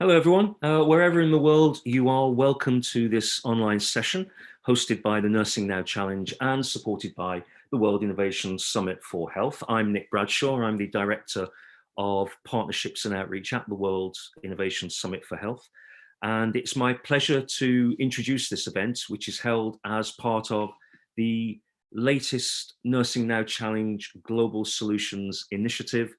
Hello, everyone. Wherever in the world you are, welcome to this online session hosted by the Nursing Now Challenge and supported by the World Innovation Summit for Health. I'm Nick Bradshaw. I'm the Director of Partnerships and Outreach at the World Innovation Summit for Health. And it's my pleasure to introduce this event, which is held as part of the latest Nursing Now Challenge Global Solutions Initiative,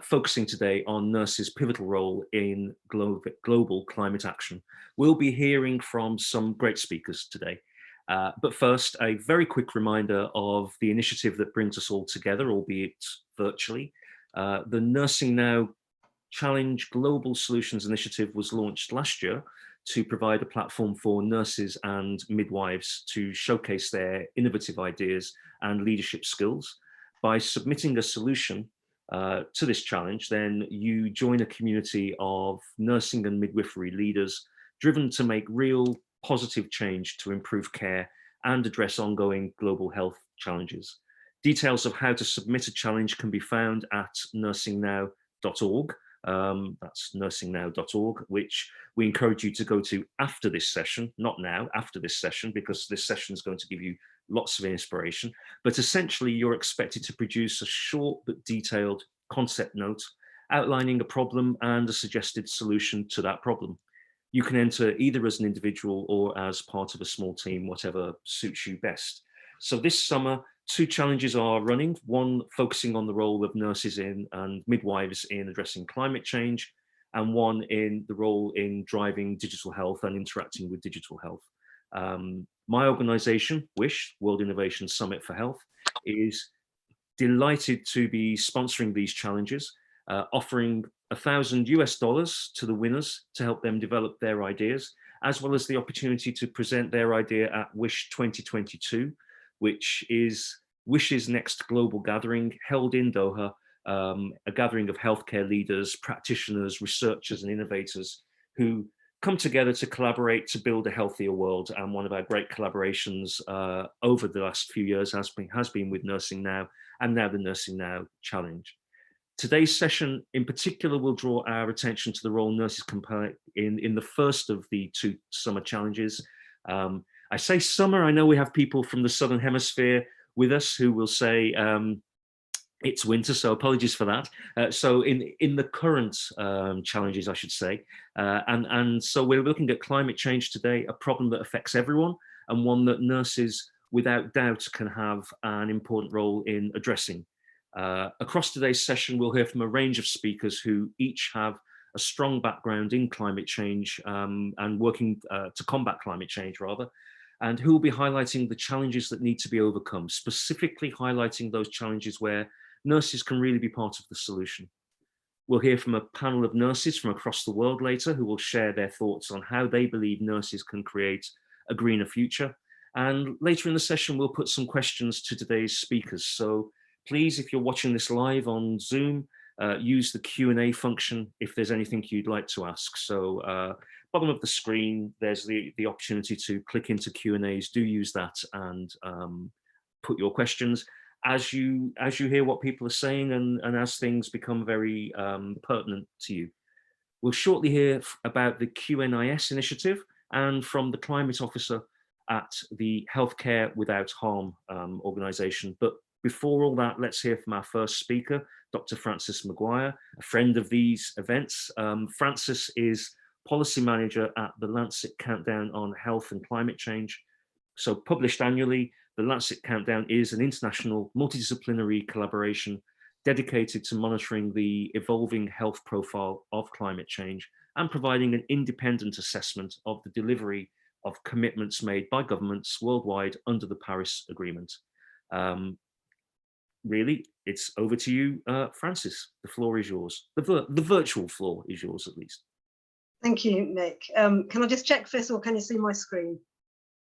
focusing today on nurses' pivotal role in global climate action. We'll be hearing from some great speakers today. But first, a very quick reminder of the initiative that brings us all together, albeit virtually. The Nursing Now Challenge Global Solutions Initiative was launched last year to provide a platform for nurses and midwives to showcase their innovative ideas and leadership skills. By submitting a solution to this challenge, then you join a community of nursing and midwifery leaders driven to make real positive change to improve care and address ongoing global health challenges. Details of how to submit a challenge can be found at nursingnow.org. That's nursingnow.org, which we encourage you to go to after this session, not now, after this session, because this session is going to give you lots of inspiration. But essentially, you're expected to produce a short but detailed concept note outlining a problem and a suggested solution to that problem. You can enter either as an individual or as part of a small team, whatever suits you best. So this summer, two challenges are running, one focusing on the role of nurses and midwives in addressing climate change, and one in the role in driving digital health and interacting with digital health. My organization, WISH, World Innovation Summit for Health, is delighted to be sponsoring these challenges, offering $1,000 to the winners to help them develop their ideas, as well as the opportunity to present their idea at WISH 2022, which is WISH's next global gathering held in Doha, a gathering of healthcare leaders, practitioners, researchers, and innovators who come together to collaborate to build a healthier world. And one of our great collaborations over the last few years has been with Nursing Now, and now the Nursing Now Challenge. Today's session in particular will draw our attention to the role nurses can play in the first of the two summer challenges. I say summer, I know we have people from the Southern Hemisphere with us who will say it's winter, so apologies for that. So in the current challenges, I should say, and so we're looking at climate change today, a problem that affects everyone and one that nurses without doubt can have an important role in addressing. Across today's session, we'll hear from a range of speakers who each have a strong background in climate change and working to combat climate change, rather, and who will be highlighting the challenges that need to be overcome, specifically highlighting those challenges where nurses can really be part of the solution. We'll hear from a panel of nurses from across the world later who will share their thoughts on how they believe nurses can create a greener future. And later in the session, we'll put some questions to today's speakers. So please, if you're watching this live on Zoom, use the Q&A function if there's anything you'd like to ask. So bottom of the screen, there's the opportunity to click into Q&As. Do use that and put your questions as you hear what people are saying and as things become very pertinent to you. We'll shortly hear about the QNIS initiative and from the climate officer at the Healthcare Without Harm organization. But before all that, let's hear from our first speaker, Dr. Frances Maguire, a friend of these events. Frances is policy manager at the Lancet Countdown on Health and Climate Change. So published annually, the Lancet Countdown is an international multidisciplinary collaboration dedicated to monitoring the evolving health profile of climate change and providing an independent assessment of the delivery of commitments made by governments worldwide under the Paris Agreement. Really, it's over to you, Frances. The floor is yours. The virtual floor is yours, at least. Thank you, Nick. Can I just check first of all, can you see my screen?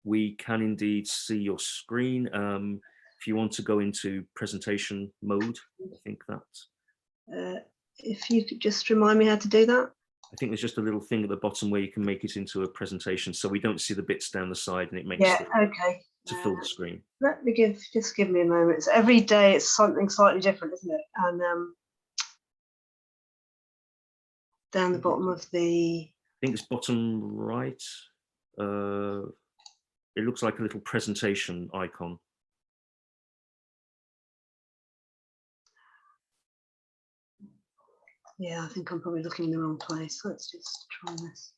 We can indeed see your screen. If you want to go into presentation mode, I think that. If you could just remind me how to do that. I think there's just a little thing at the bottom where you can make it into a presentation, so we don't see the bits down the side, and it makes it okay to fill the screen. Let me just give me a moment. So every day it's something slightly different, isn't it? And down the bottom of the think it's bottom right. It looks like a little presentation icon. Yeah, I think I'm probably looking in the wrong place. Let's just try this.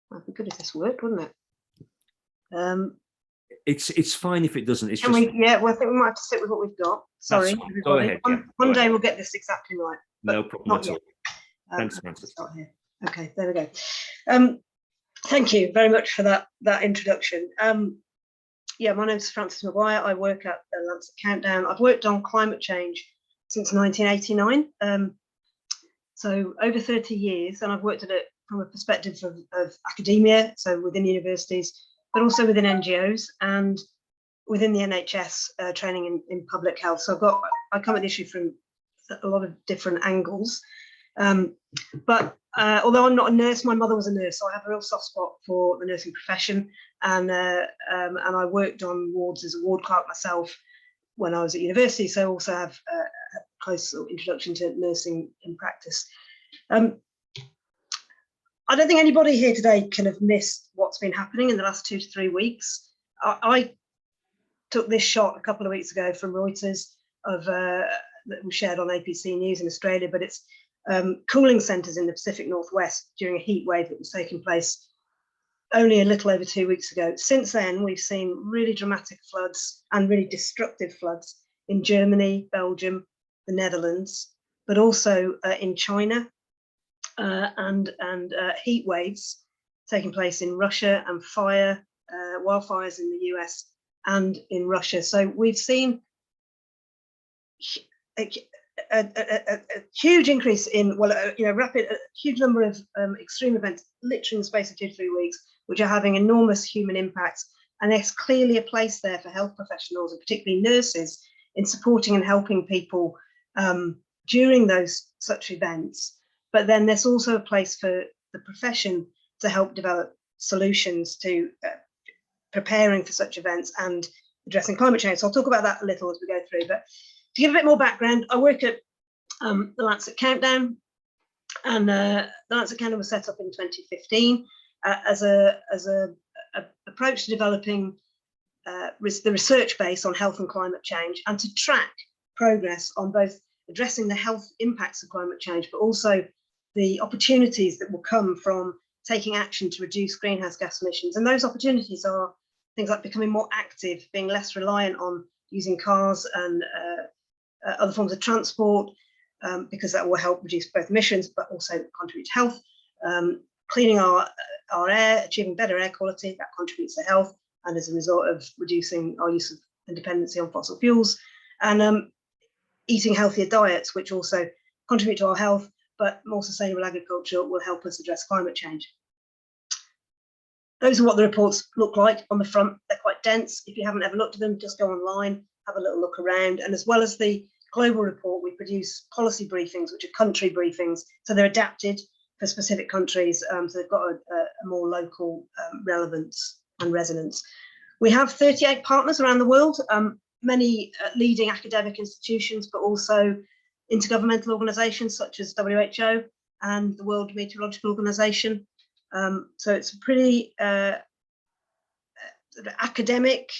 That'd be good if this worked, wouldn't it? It's fine if it doesn't. It's Can just. yeah, well, I think we might have to stick with what we've got. Sorry, everybody. Go ahead. Yeah, one day we'll get this exactly right. No problem at all. Thanks, Francis. Start here. Okay, there we go. Thank you very much for that introduction. Yeah, my name is Frances Maguire. I work at the Lancet Countdown. I've worked on climate change since 1989, so over 30 years, and I've worked at it from a perspective of academia, so within universities, but also within NGOs and within the NHS training in public health. So I come at the issue from a lot of different angles. But although I'm not a nurse, my mother was a nurse, so I have a real soft spot for the nursing profession, and I worked on wards as a ward clerk myself when I was at university, so I also have a close introduction to nursing in practice. I don't think anybody here today can have missed what's been happening in the last 2 to 3 weeks. I took this shot a couple of weeks ago from Reuters that was shared on APC News in Australia, but it's cooling centres in the Pacific Northwest during a heat wave that was taking place only a little over 2 weeks ago. Since then, we've seen really dramatic floods and really destructive floods in Germany, Belgium, the Netherlands, but also in China, and heat waves taking place in Russia, and wildfires in the US and in Russia. So we've seen a huge increase in, huge number of extreme events, literally in the space of 2 to 3 weeks, which are having enormous human impacts. And there's clearly a place there for health professionals, and particularly nurses, in supporting and helping people during such events. But then there's also a place for the profession to help develop solutions to preparing for such events and addressing climate change. So I'll talk about that a little as we go through. But to give a bit more background, I work at the Lancet Countdown, and the Lancet Countdown was set up in 2015 as a approach to developing the research base on health and climate change, and to track progress on both addressing the health impacts of climate change, but also the opportunities that will come from taking action to reduce greenhouse gas emissions. And those opportunities are things like becoming more active, being less reliant on using cars and other forms of transport, because that will help reduce both emissions, but also contribute to health. Cleaning our air, achieving better air quality, that contributes to health, and as a result of reducing our use of and dependency on fossil fuels. And eating healthier diets, which also contribute to our health, but more sustainable agriculture will help us address climate change. Those are what the reports look like on the front. They're quite dense. If you haven't ever looked at them, just go online, have a little look around. And as well as the global report, we produce policy briefings, which are country briefings. So they're adapted for specific countries. So they've got a more local relevance and resonance. We have 38 partners around the world, many leading academic institutions, but also intergovernmental organizations such as WHO and the World Meteorological Organization. So it's a pretty academic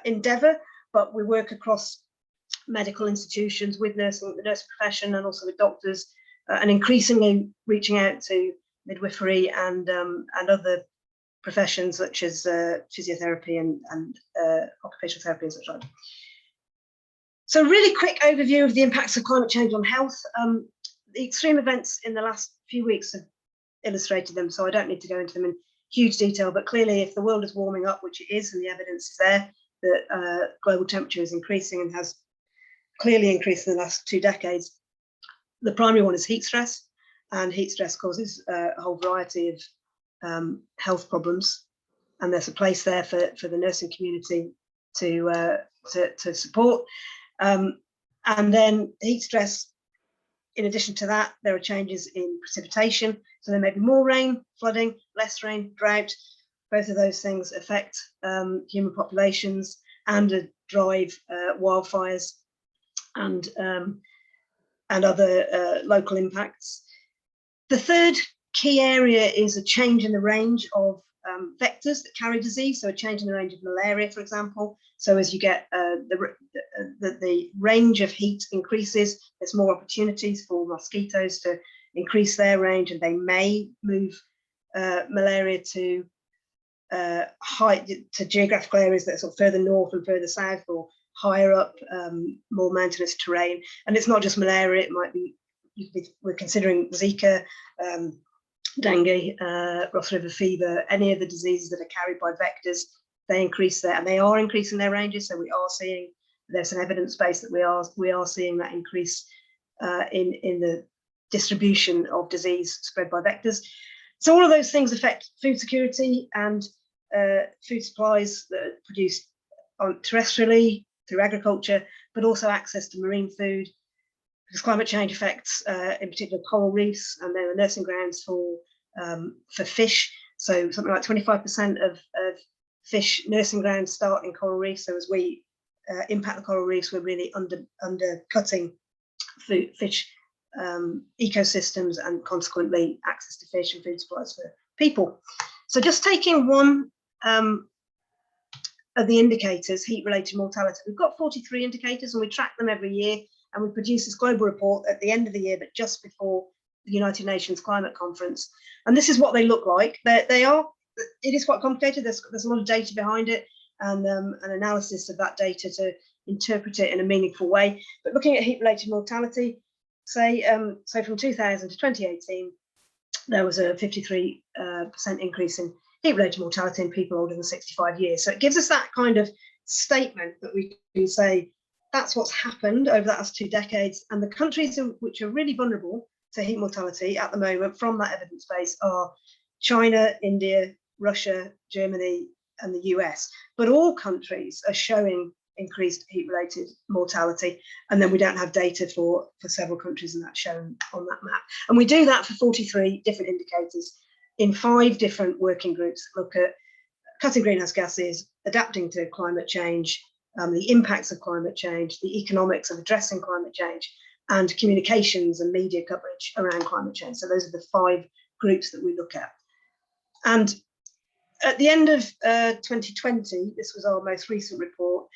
endeavor, but we work across medical institutions with the nursing profession, and also with doctors, and increasingly reaching out to midwifery and other professions such as physiotherapy and occupational therapy and such like. So really quick overview of the impacts of climate change on health. The extreme events in the last few weeks have illustrated them, so I don't need to go into them in huge detail, but clearly if the world is warming up, which it is, and the evidence is there that global temperature is increasing and has clearly increased in the last 2 decades, the primary one is heat stress, and heat stress causes a whole variety of health problems, and there's a place there for the nursing community to support. And then heat stress, in addition to that, there are changes in precipitation. So there may be more rain, flooding, less rain, drought. Both of those things affect human populations and drive wildfires and other local impacts. The third key area is a change in the range of vectors that carry disease. So a change in the range of malaria, for example. So as you get the range of heat increases, there's more opportunities for mosquitoes to increase their range, and they may move malaria to geographical areas that are sort of further north and further south, or higher up, more mountainous terrain. And it's not just malaria, it might be, we're considering Zika, dengue, Ross River fever, any of the diseases that are carried by vectors. They increase and they are increasing their ranges. So we are seeing, there's an evidence base that we are seeing that increase in the distribution of disease spread by vectors. So all of those things affect food security and food supplies that are produced terrestrially through agriculture, but also access to marine food, because climate change affects, in particular, coral reefs, and they're the nursing grounds for fish. So something like 25% of fish nursing grounds start in coral reefs. So as we impact the coral reefs, we're really undercutting fish ecosystems, and consequently access to fish and food supplies for people. So just taking one of the indicators, heat-related mortality, we've got 43 indicators, and we track them every year, and we produce this global report at the end of the year, but just before the United Nations Climate Conference. And this is what they look like. It is quite complicated. There's a lot of data behind it, and an analysis of that data to interpret it in a meaningful way. But looking at heat-related mortality, so from 2000 to 2018, there was a 53% increase in heat-related mortality in people older than 65 years. So it gives us that kind of statement that we can say, that's what's happened over the last 2 decades. And the countries which are really vulnerable to heat mortality at the moment from that evidence base are China, India, Russia, Germany, and the US. But all countries are showing increased heat-related mortality, and then we don't have data for several countries, and that's shown on that map. And we do that for 43 different indicators in 5 different working groups that look at cutting greenhouse gases, adapting to climate change, the impacts of climate change, the economics of addressing climate change, and communications and media coverage around climate change. So those are the 5 groups that we look at. And at the end of 2020, this was our most recent report,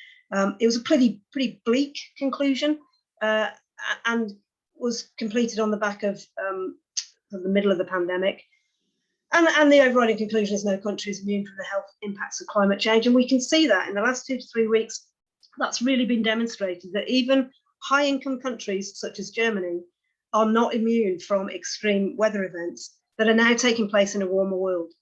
it was a pretty bleak conclusion, and was completed on the back of the middle of the pandemic. And the overriding conclusion is no country is immune from the health impacts of climate change. And we can see that in the last 2 to 3 weeks, that's really been demonstrated, that even high-income countries such as Germany are not immune from extreme weather events that are now taking place in a warmer world.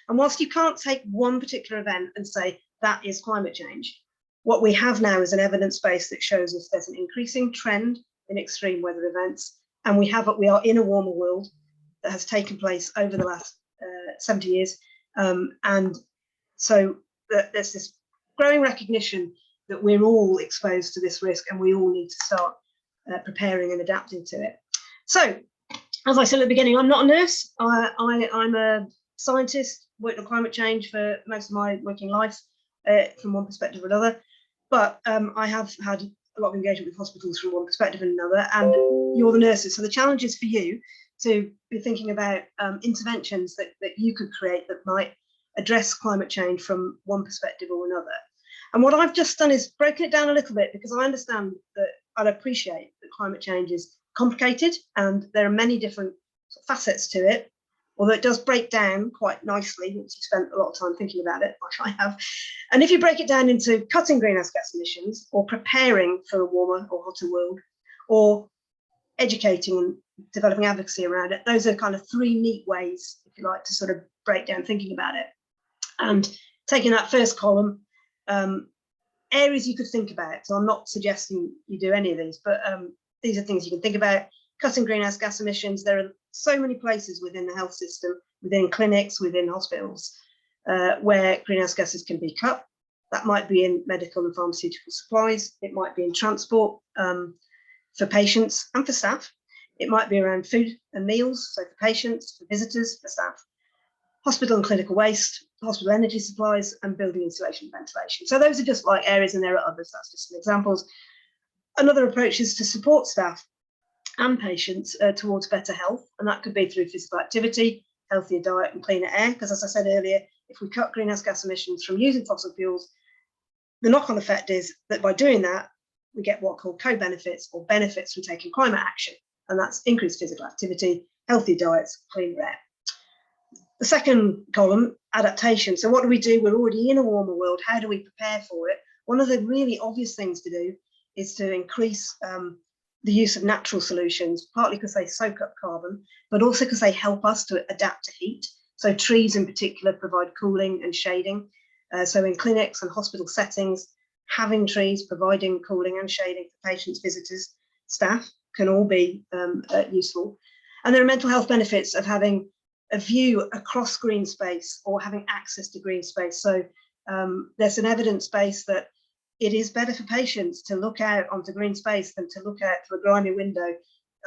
And whilst you can't take one particular event and say that is climate change, what we have now is an evidence base that shows us there's an increasing trend in extreme weather events, and we are in a warmer world that has taken place over the last 70 years. And so there's this growing recognition that we're all exposed to this risk, and we all need to start preparing and adapting to it. So, as I said at the beginning, I'm not a nurse. I'm a scientist, worked on climate change for most of my working life, from one perspective or another. But I have had a lot of engagement with hospitals from one perspective and another, and you're the nurses. So the challenge is for you to be thinking about interventions that you could create that might address climate change from one perspective or another. And what I've just done is broken it down a little bit, because I understand that I'd appreciate that climate change is complicated and there are many different facets to it, although it does break down quite nicely once you've spent a lot of time thinking about it, like I have. And if you break it down into cutting greenhouse gas emissions, or preparing for a warmer or hotter world, or educating and developing advocacy around it, those are kind of 3 neat ways, if you like, to sort of break down thinking about it. And taking that first column, areas you could think about. So I'm not suggesting you do any of these, but these are things you can think about. Cutting greenhouse gas emissions. There are so many places within the health system, within clinics, within hospitals, where greenhouse gases can be cut. That might be in medical and pharmaceutical supplies. It might be in transport for patients and for staff. It might be around food and meals, so for patients, for visitors, for staff. Hospital and clinical waste, hospital energy supplies, and building insulation and ventilation. So those are just like areas, and there are others. That's just some examples. Another approach is to support staff and patients towards better health. And that could be through physical activity, healthier diet and cleaner air. Because as I said earlier, if we cut greenhouse gas emissions from using fossil fuels, the knock-on effect is that by doing that, we get what are called co-benefits or benefits from taking climate action. And that's increased physical activity, healthy diets, cleaner air. The second column, adaptation. So what do we do? We're already in a warmer world. How do we prepare for it? One of the really obvious things to do is to increase the use of natural solutions, partly because they soak up carbon, but also because they help us to adapt to heat. So trees in particular provide cooling and shading. So in clinics and hospital settings, having trees providing cooling and shading for patients, visitors, staff can all be useful. And there are mental health benefits of having a view across green space or having access to green space. So there's an evidence base that it is better for patients to look out onto green space than to look out through a grimy window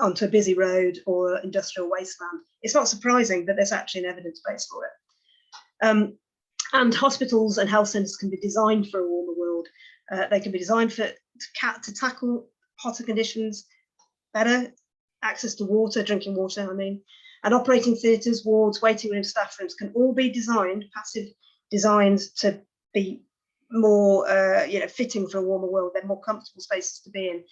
onto a busy road or industrial wasteland. It's not surprising, but there's actually an evidence base for it. And hospitals and health centres can be designed for a warmer world. They can be designed to tackle hotter conditions better, access to water, drinking water, I mean, and operating theatres, wards, waiting rooms, staff rooms can all be designed, passive designs, to be more fitting for a warmer world. They're more comfortable spaces to be in.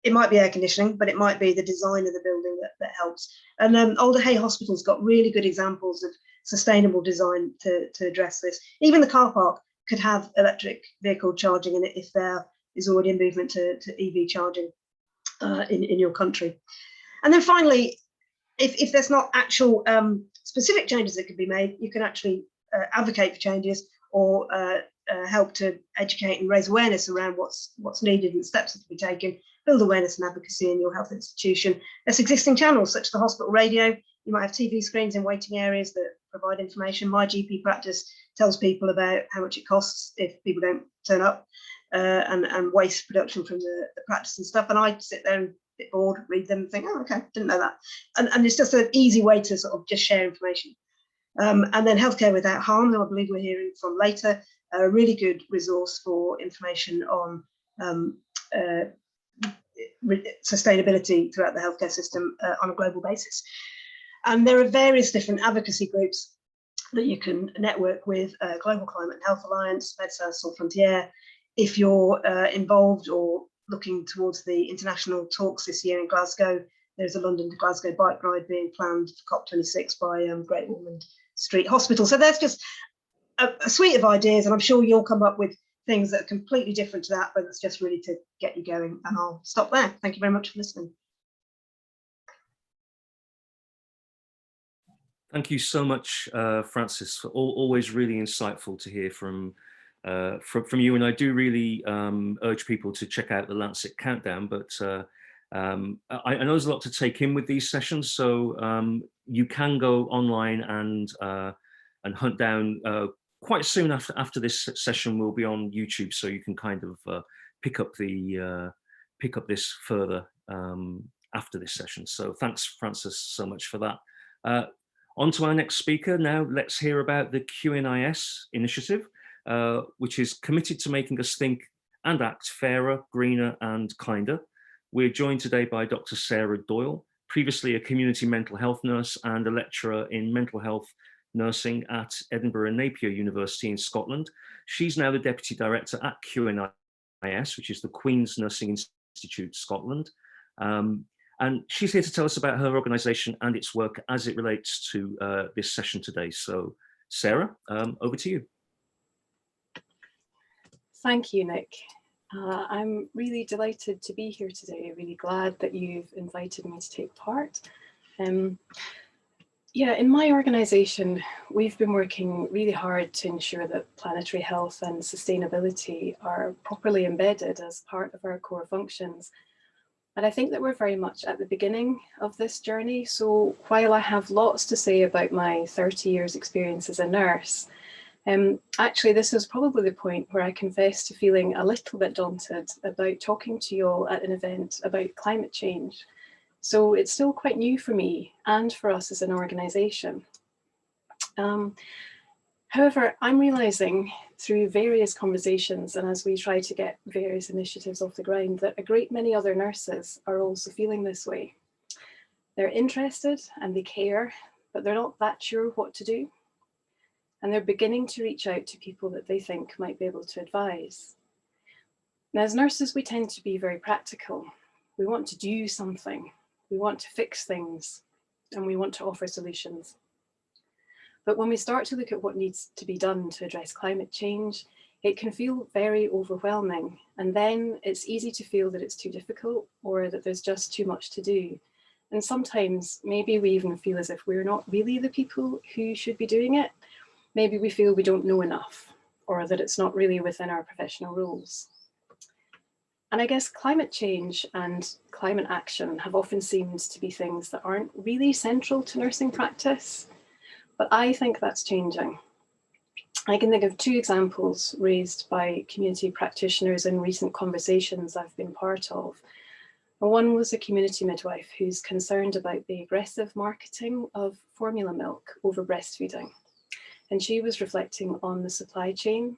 It might be air conditioning, but it might be the design of the building that helps. And Alder Hey Hospital's got really good examples of sustainable design to address this. Even the car park could have electric vehicle charging in it if there is already a movement to EV charging in your country. And then finally, if there's not actual specific changes that can be made, you can actually advocate for changes or help to educate and raise awareness around what's needed and steps that can be taken. Build awareness and advocacy in your health institution. There's existing channels such as the hospital radio. You might have TV screens in waiting areas that provide information. My GP practice tells people about how much it costs if people don't turn up and waste production from the practice and stuff. And I sit there and bit bored, read them and think, oh, okay, didn't know that. And it's just an easy way to sort of just share information. And then Healthcare Without Harm, who I believe we're hearing from later, a really good resource for information on sustainability throughout the healthcare system on a global basis. And there are various different advocacy groups that you can network with, Global Climate and Health Alliance, Médecins Sans Frontières. If you're involved or looking towards the international talks this year in Glasgow, there's a London to Glasgow bike ride being planned for COP26 by Great Ormond Street Hospital. So there's just a suite of ideas, and I'm sure you'll come up with things that are completely different to that, but it's just really to get you going. And I'll stop there. Thank you very much for listening. Thank you so much, Frances. Always really insightful to hear from you. And I do really urge people to check out the Lancet Countdown. But I know there's a lot to take in with these sessions, so you can go online and hunt down. Quite soon after this session, we'll be on YouTube, so you can kind of pick up this further after this session. So thanks, Frances, so much for that. On to our next speaker. Now let's hear about the QNIS initiative, which is committed to making us think and act fairer, greener and kinder. We're joined today by Dr. Sarah Doyle, previously a community mental health nurse and a lecturer in mental health nursing at Edinburgh and Napier University in Scotland. She's now the Deputy Director at QNIS, which is the Queen's Nursing Institute Scotland. And she's here to tell us about her organisation and its work as it relates to this session today. So, Sarah, over to you. Thank you, Nick. I'm really delighted to be here today. Really glad that you've invited me to take part. Yeah, in my organisation, we've been working really hard to ensure that planetary health and sustainability are properly embedded as part of our core functions. And I think that we're very much at the beginning of this journey. So while I have lots to say about my 30 years experience as a nurse, actually this is probably the point where I confess to feeling a little bit daunted about talking to you all at an event about climate change. So it's still quite new for me and for us as an organisation. However, I'm realising through various conversations and as we try to get various initiatives off the ground that a great many other nurses are also feeling this way. They're interested and they care, but they're not that sure what to do. And they're beginning to reach out to people that they think might be able to advise. Now, as nurses, we tend to be very practical. We want to do something. We want to fix things, and we want to offer solutions. But when we start to look at what needs to be done to address climate change, it can feel very overwhelming. And then it's easy to feel that it's too difficult or that there's just too much to do. And sometimes maybe we even feel as if we're not really the people who should be doing it. Maybe we feel we don't know enough, or that it's not really within our professional roles. And I guess climate change and climate action have often seemed to be things that aren't really central to nursing practice, but I think that's changing. I can think of two examples raised by community practitioners in recent conversations I've been part of. One was a community midwife who's concerned about the aggressive marketing of formula milk over breastfeeding. And she was reflecting on the supply chain,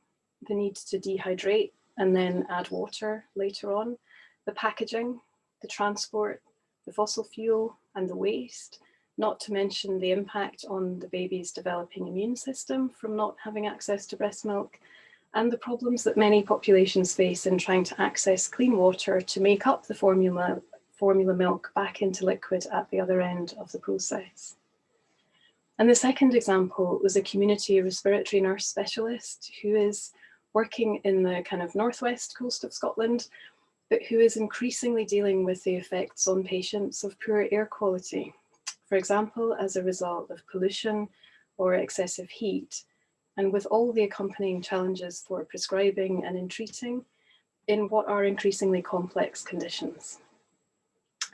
the need to dehydrate and then add water later on, the packaging, the transport, the fossil fuel and the waste, not to mention the impact on the baby's developing immune system from not having access to breast milk, and the problems that many populations face in trying to access clean water to make up the formula milk back into liquid at the other end of the process. And the second example was a community respiratory nurse specialist who is working in the kind of northwest coast of Scotland, but who is increasingly dealing with the effects on patients of poor air quality, for example, as a result of pollution or excessive heat, and with all the accompanying challenges for prescribing and in treating in what are increasingly complex conditions.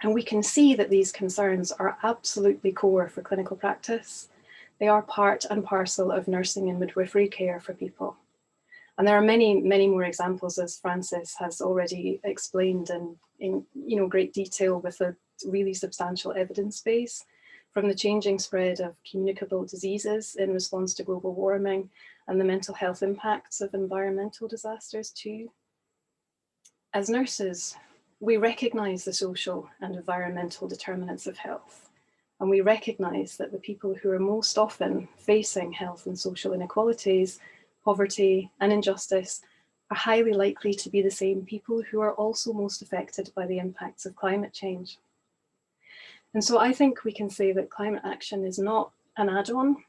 And we can see that these concerns are absolutely core for clinical practice. They are part and parcel of nursing and midwifery care for people. And there are many, many more examples, as Frances has already explained in great detail with a really substantial evidence base, from the changing spread of communicable diseases in response to global warming and the mental health impacts of environmental disasters too. As nurses, we recognise the social and environmental determinants of health, and we recognise that the people who are most often facing health and social inequalities, poverty and injustice are highly likely to be the same people who are also most affected by the impacts of climate change. And so I think we can say that climate action is not an add-on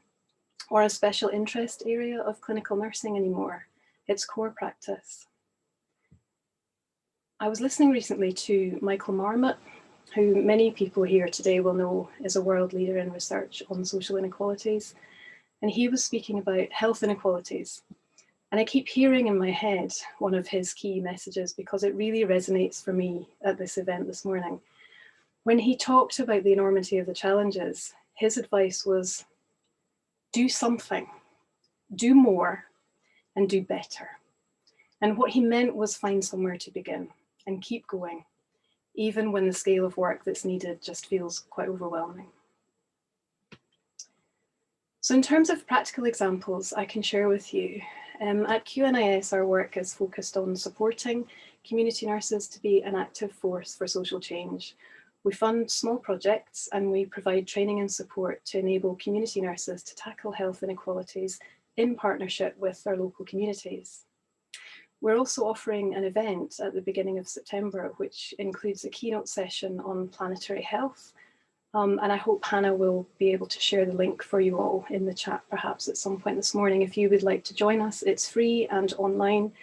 or a special interest area of clinical nursing anymore. It's core practice. I was listening recently to Michael Marmot, who many people here today will know is a world leader in research on social inequalities. And he was speaking about health inequalities. And I keep hearing in my head one of his key messages because it really resonates for me at this event this morning. When he talked about the enormity of the challenges, his advice was, do something, do more, and do better. And what he meant was find somewhere to begin and keep going, even when the scale of work that's needed just feels quite overwhelming. So in terms of practical examples I can share with you, at QNIS our work is focused on supporting community nurses to be an active force for social change. We fund small projects and we provide training and support to enable community nurses to tackle health inequalities in partnership with their local communities. We're also offering an event at the beginning of September, which includes a keynote session on planetary health. And I hope Hannah will be able to share the link for you all in the chat, perhaps at some point this morning. If you would like to join us, it's free and online.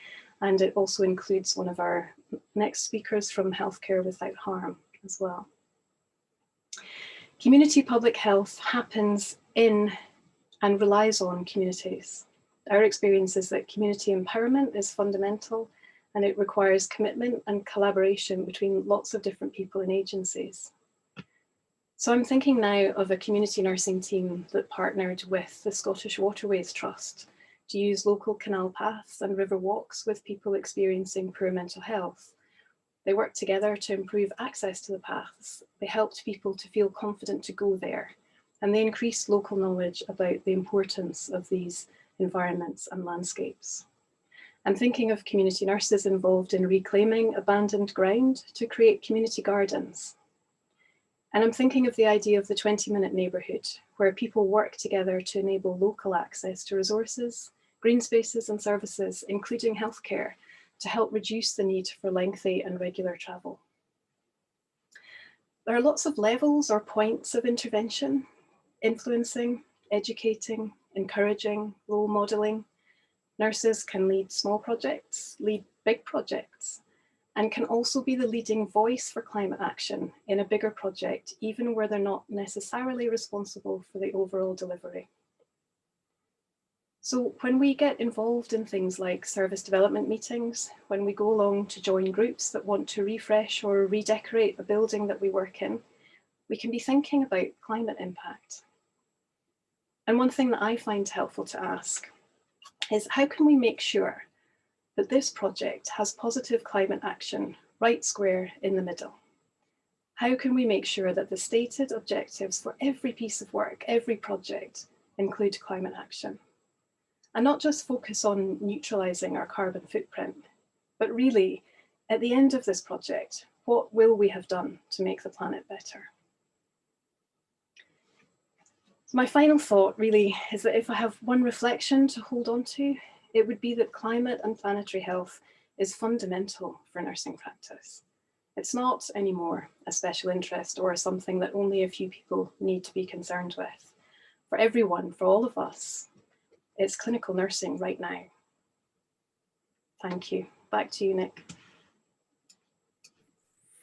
And it also includes one of our next speakers from Healthcare Without Harm as well. Community public health happens in and relies on communities. Our experience is that community empowerment is fundamental and it requires commitment and collaboration between lots of different people and agencies. So I'm thinking now of a community nursing team that partnered with the Scottish Waterways Trust to use local canal paths and river walks with people experiencing poor mental health. They worked together to improve access to the paths. They helped people to feel confident to go there, and they increased local knowledge about the importance of these environments and landscapes. I'm thinking of community nurses involved in reclaiming abandoned ground to create community gardens. And I'm thinking of the idea of the 20-minute neighbourhood, where people work together to enable local access to resources, green spaces and services, including healthcare, to help reduce the need for lengthy and regular travel. There are lots of levels or points of intervention: influencing, educating, encouraging, role modelling. Nurses can lead small projects, lead big projects, and can also be the leading voice for climate action in a bigger project, even where they're not necessarily responsible for the overall delivery. So when we get involved in things like service development meetings, when we go along to join groups that want to refresh or redecorate a building that we work in, we can be thinking about climate impact. And one thing that I find helpful to ask is, how can we make sure that this project has positive climate action right square in the middle? How can we make sure that the stated objectives for every piece of work, every project, include climate action? And not just focus on neutralising our carbon footprint, but really, at the end of this project, what will we have done to make the planet better? So my final thought really is that if I have one reflection to hold on to, it would be that climate and planetary health is fundamental for nursing practice. It's not anymore a special interest or something that only a few people need to be concerned with. For everyone, for all of us, it's clinical nursing right now. Thank you. Back to you, Nick.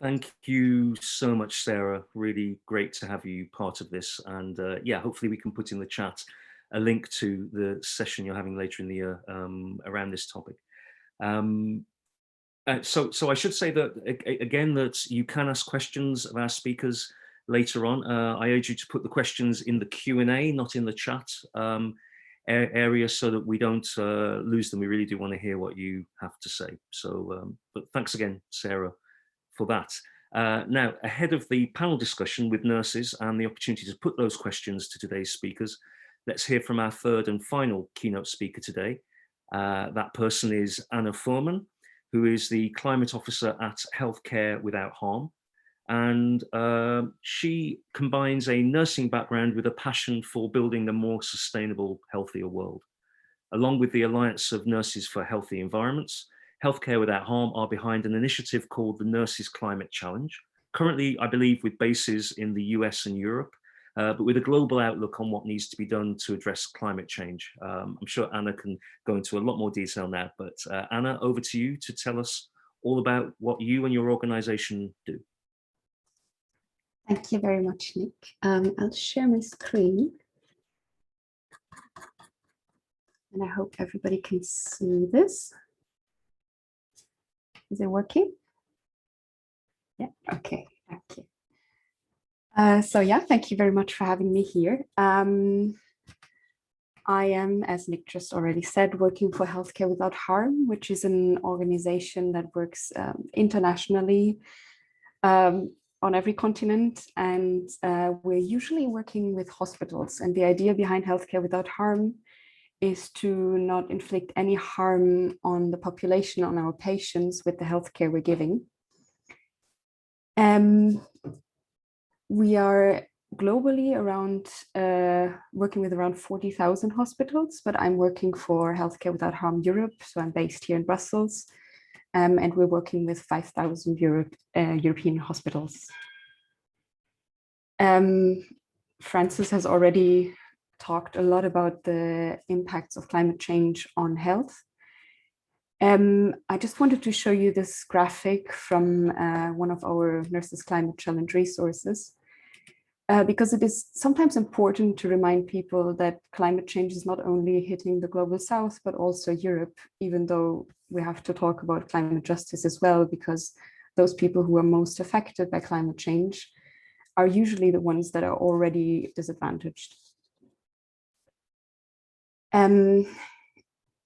Thank you so much, Sarah. Really great to have you part of this. And yeah, hopefully we can put in the chat a link to the session you're having later in the year around this topic. So I should say that, again, that you can ask questions of our speakers later on. I urge you to put the questions in the Q&A, not in the chat area, so that we don't lose them. We really do want to hear what you have to say. So, but thanks again, Sarah, for that. Now, ahead of the panel discussion with nurses and the opportunity to put those questions to today's speakers, let's hear from our third and final keynote speaker today. That person is Anna Foreman, who is the Climate Officer at Healthcare Without Harm. And she combines a nursing background with a passion for building a more sustainable, healthier world. Along with the Alliance of Nurses for Healthy Environments, Healthcare Without Harm are behind an initiative called the Nurses Climate Challenge, currently, I believe, with bases in the US and Europe, but with a global outlook on what needs to be done to address climate change. I'm sure Anna can go into a lot more detail now, but Anna, over to you to tell us all about what you and your organization do. Thank you very much, Nick. I'll share my screen. And I hope everybody can see this. Is it working? Yeah, okay, thank you. So yeah, thank you very much for having me here. I am, as Nick just already said, working for Healthcare Without Harm, which is an organization that works internationally on every continent, and we're usually working with hospitals. And the idea behind Healthcare Without Harm is to not inflict any harm on the population, on our patients, with the healthcare we're giving. We are globally around working with around 40,000 hospitals, but I'm working for Healthcare Without Harm Europe, so I'm based here in Brussels, and we're working with 5,000 European hospitals. Francis has already talked a lot about the impacts of climate change on health. I just wanted to show you this graphic from one of our Nurses Climate Challenge resources, because it is sometimes important to remind people that climate change is not only hitting the global south, but also Europe, even though we have to talk about climate justice as well, because those people who are most affected by climate change are usually the ones that are already disadvantaged.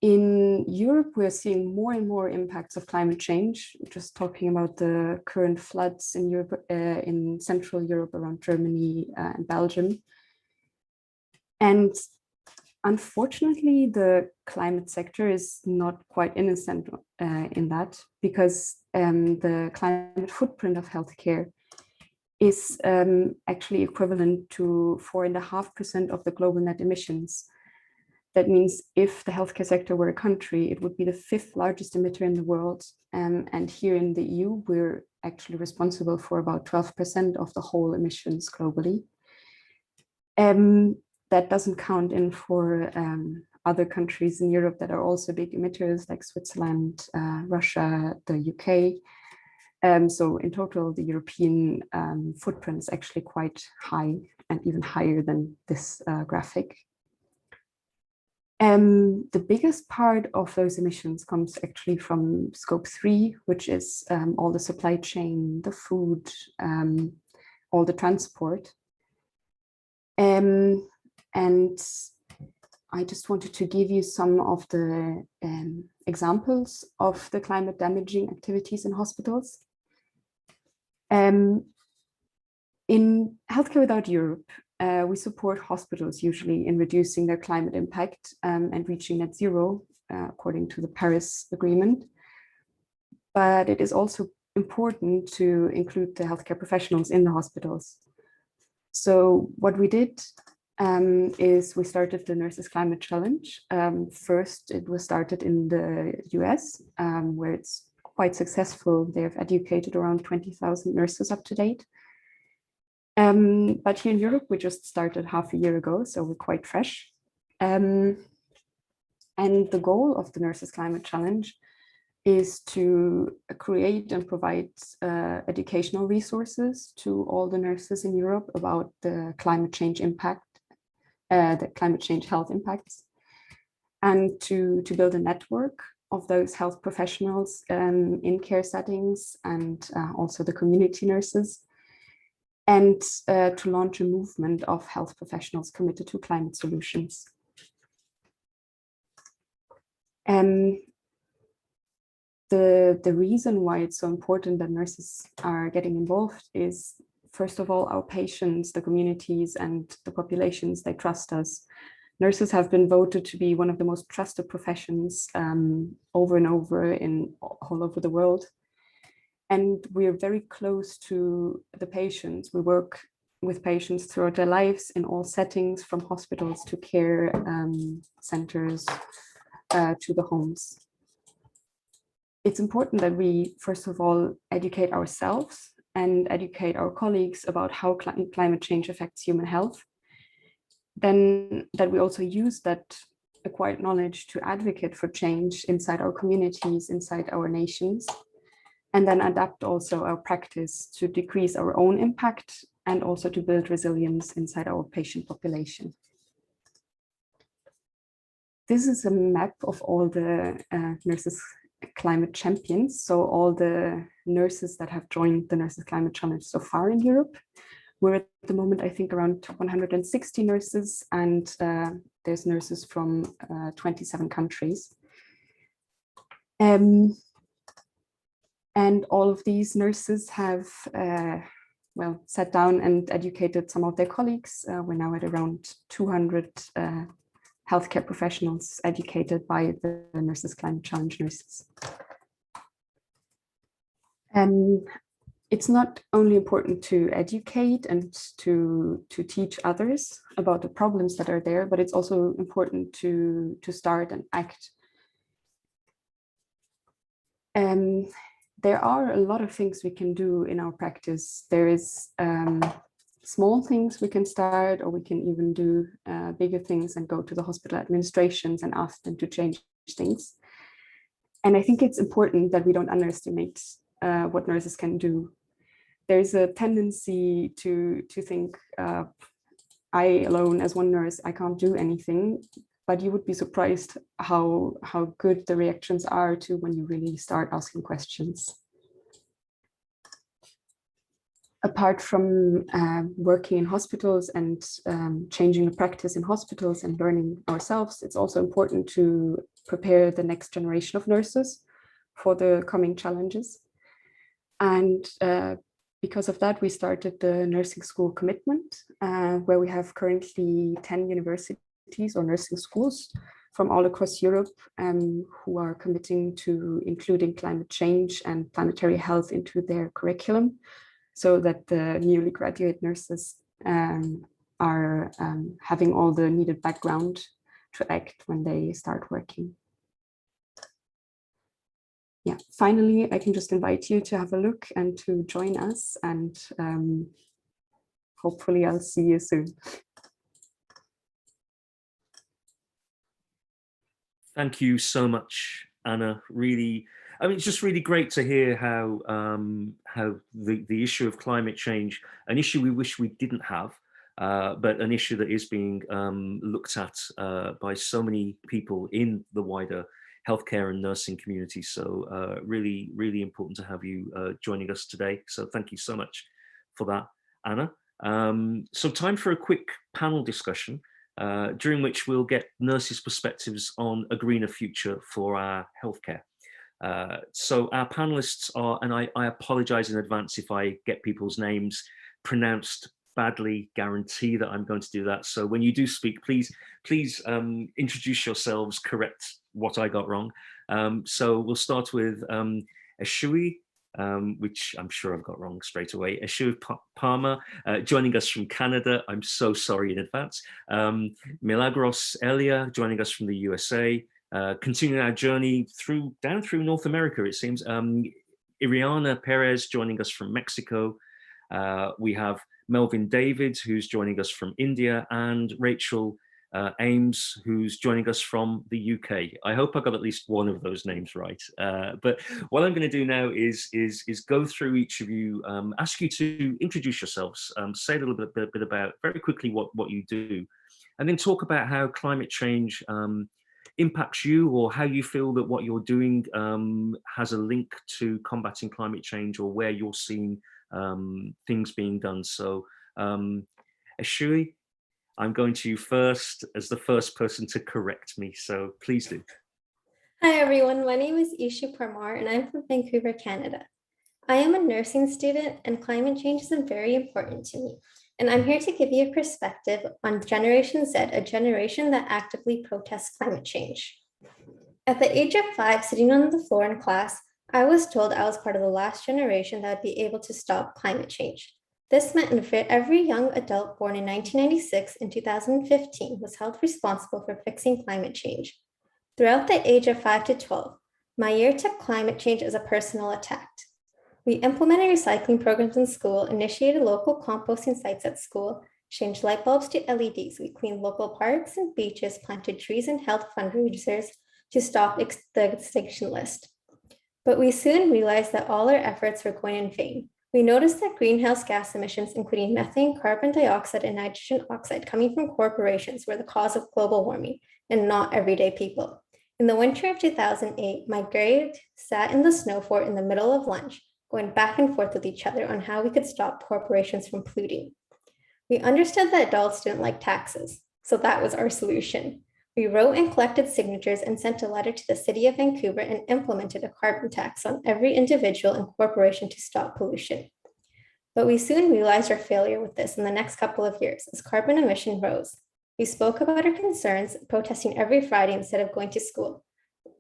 In Europe, we're seeing more and more impacts of climate change. Just talking about the current floods in Europe, in Central Europe, around Germany and Belgium. And unfortunately, the climate sector is not quite innocent in that, because the climate footprint of healthcare is actually equivalent to 4.5% of the global net emissions. That means if the healthcare sector were a country, it would be the 5th largest emitter in the world. And here in the EU, we're actually responsible for about 12% of the whole emissions globally. That doesn't count in for other countries in Europe that are also big emitters, like Switzerland, Russia, the UK. So in total, the European footprint is actually quite high and even higher than this graphic. The biggest part of those emissions comes actually from scope 3, which is all the supply chain, the food, all the transport. And I just wanted to give you some of the examples of the climate damaging activities in hospitals. In Healthcare Without Europe, we support hospitals usually in reducing their climate impact and reaching net zero according to the Paris Agreement. But it is also important to include the healthcare professionals in the hospitals. So what we did is we started the Nurses Climate Challenge. First, it was started in the US, where it's quite successful. They have educated around 20,000 nurses up to date. But here in Europe, we just started half a year ago, so we're quite fresh. And the goal of the Nurses Climate Challenge is to create and provide educational resources to all the nurses in Europe about the climate change impact, the climate change health impacts, and to build a network of those health professionals in care settings and also the community nurses, and to launch a movement of health professionals committed to climate solutions. The reason why it's so important that nurses are getting involved is, first of all, our patients, the communities and the populations, they trust us. Nurses have been voted to be one of the most trusted professions over and over all over the world. And we're very close to the patients. We work with patients throughout their lives in all settings, from hospitals to care centers to the homes. It's important that we, first of all, educate ourselves and educate our colleagues about how climate change affects human health. Then that we also use that acquired knowledge to advocate for change inside our communities, inside our nations, and then adapt also our practice to decrease our own impact and also to build resilience inside our patient population. This is a map of all the nurses climate champions. So all the nurses that have joined the Nurses Climate Challenge so far in Europe. We're at the moment, I think, around 160 nurses, and there's nurses from 27 countries. And all of these nurses have, well, sat down and educated some of their colleagues. We're now at around 200 healthcare professionals educated by the Nurses Climate Challenge nurses. It's not only important to educate and to teach others about the problems that are there, but it's also important to start and act. There are a lot of things we can do in our practice. There is small things we can start, or we can even do bigger things and go to the hospital administrations and ask them to change things. And I think it's important that we don't underestimate what nurses can do. There's a tendency to think, I alone as one nurse, I can't do anything, but you would be surprised how good the reactions are to when you really start asking questions. Apart from working in hospitals and changing the practice in hospitals and learning ourselves, it's also important to prepare the next generation of nurses for the coming challenges. And because of that, we started the nursing school commitment, where we have currently 10 universities or nursing schools from all across Europe who are committing to including climate change and planetary health into their curriculum. so that the newly graduate nurses are having all the needed background to act when they start working. Yeah, finally, I can just invite you to have a look and to join us, and hopefully I'll see you soon. Thank you so much, Anna. Really, I mean, it's just really great to hear how the issue of climate change, an issue we wish we didn't have, but an issue that is being looked at by so many people in the wider healthcare and nursing community. So really, really important to have you joining us today. So thank you so much for that, Anna. So time for a quick panel discussion, during which we'll get nurses' perspectives on a greener future for our healthcare. So our panelists are, and I apologize in advance if I get people's names pronounced badly, guarantee that I'm going to do that. So when you do speak, please introduce yourselves, correct what I got wrong. So we'll start with Eshui, which I'm sure I've got wrong straight away. Eshui Palmer, joining us from Canada. I'm so sorry in advance. Millie Gros Elia, joining us from the USA. Continuing our journey down through North America, it seems. Irena Perez joining us from Mexico. We have Melvin David, who's joining us from India, and Rachel Ames, who's joining us from the UK. I hope I got at least one of those names right. But what I'm going to do now is go through each of you, ask you to introduce yourselves, say a little bit about very quickly what you do, and then talk about how climate change impacts you, or how you feel that what you're doing has a link to combating climate change, or where you're seeing things being done. So Eshui, I'm going to you first as the first person to correct me, so please do. Hi everyone, my name is Ishu Parmar and I'm from Vancouver, Canada. I am a nursing student and climate change is very important to me. And I'm here to give you a perspective on Generation Z, a generation that actively protests climate change. At the age of 5, sitting on the floor in class, I was told I was part of the last generation that would be able to stop climate change. This meant every young adult born in 1996 and 2015 was held responsible for fixing climate change. Throughout the age of 5 to 12, my year took climate change as a personal attack. We implemented recycling programs in school, initiated local composting sites at school, changed light bulbs to LEDs. We cleaned local parks and beaches, planted trees, and held fundraisers to stop the extinction list. But we soon realized that all our efforts were going in vain. We noticed that greenhouse gas emissions, including methane, carbon dioxide, and nitrogen oxide coming from corporations, were the cause of global warming and not everyday people. In the winter of 2008, my grade sat in the snow fort in the middle of lunch, going back and forth with each other on how we could stop corporations from polluting. We understood that adults didn't like taxes, so that was our solution. We wrote and collected signatures and sent a letter to the city of Vancouver and implemented a carbon tax on every individual and corporation to stop pollution. But we soon realized our failure with this in the next couple of years as carbon emission rose. We spoke about our concerns, protesting every Friday instead of going to school.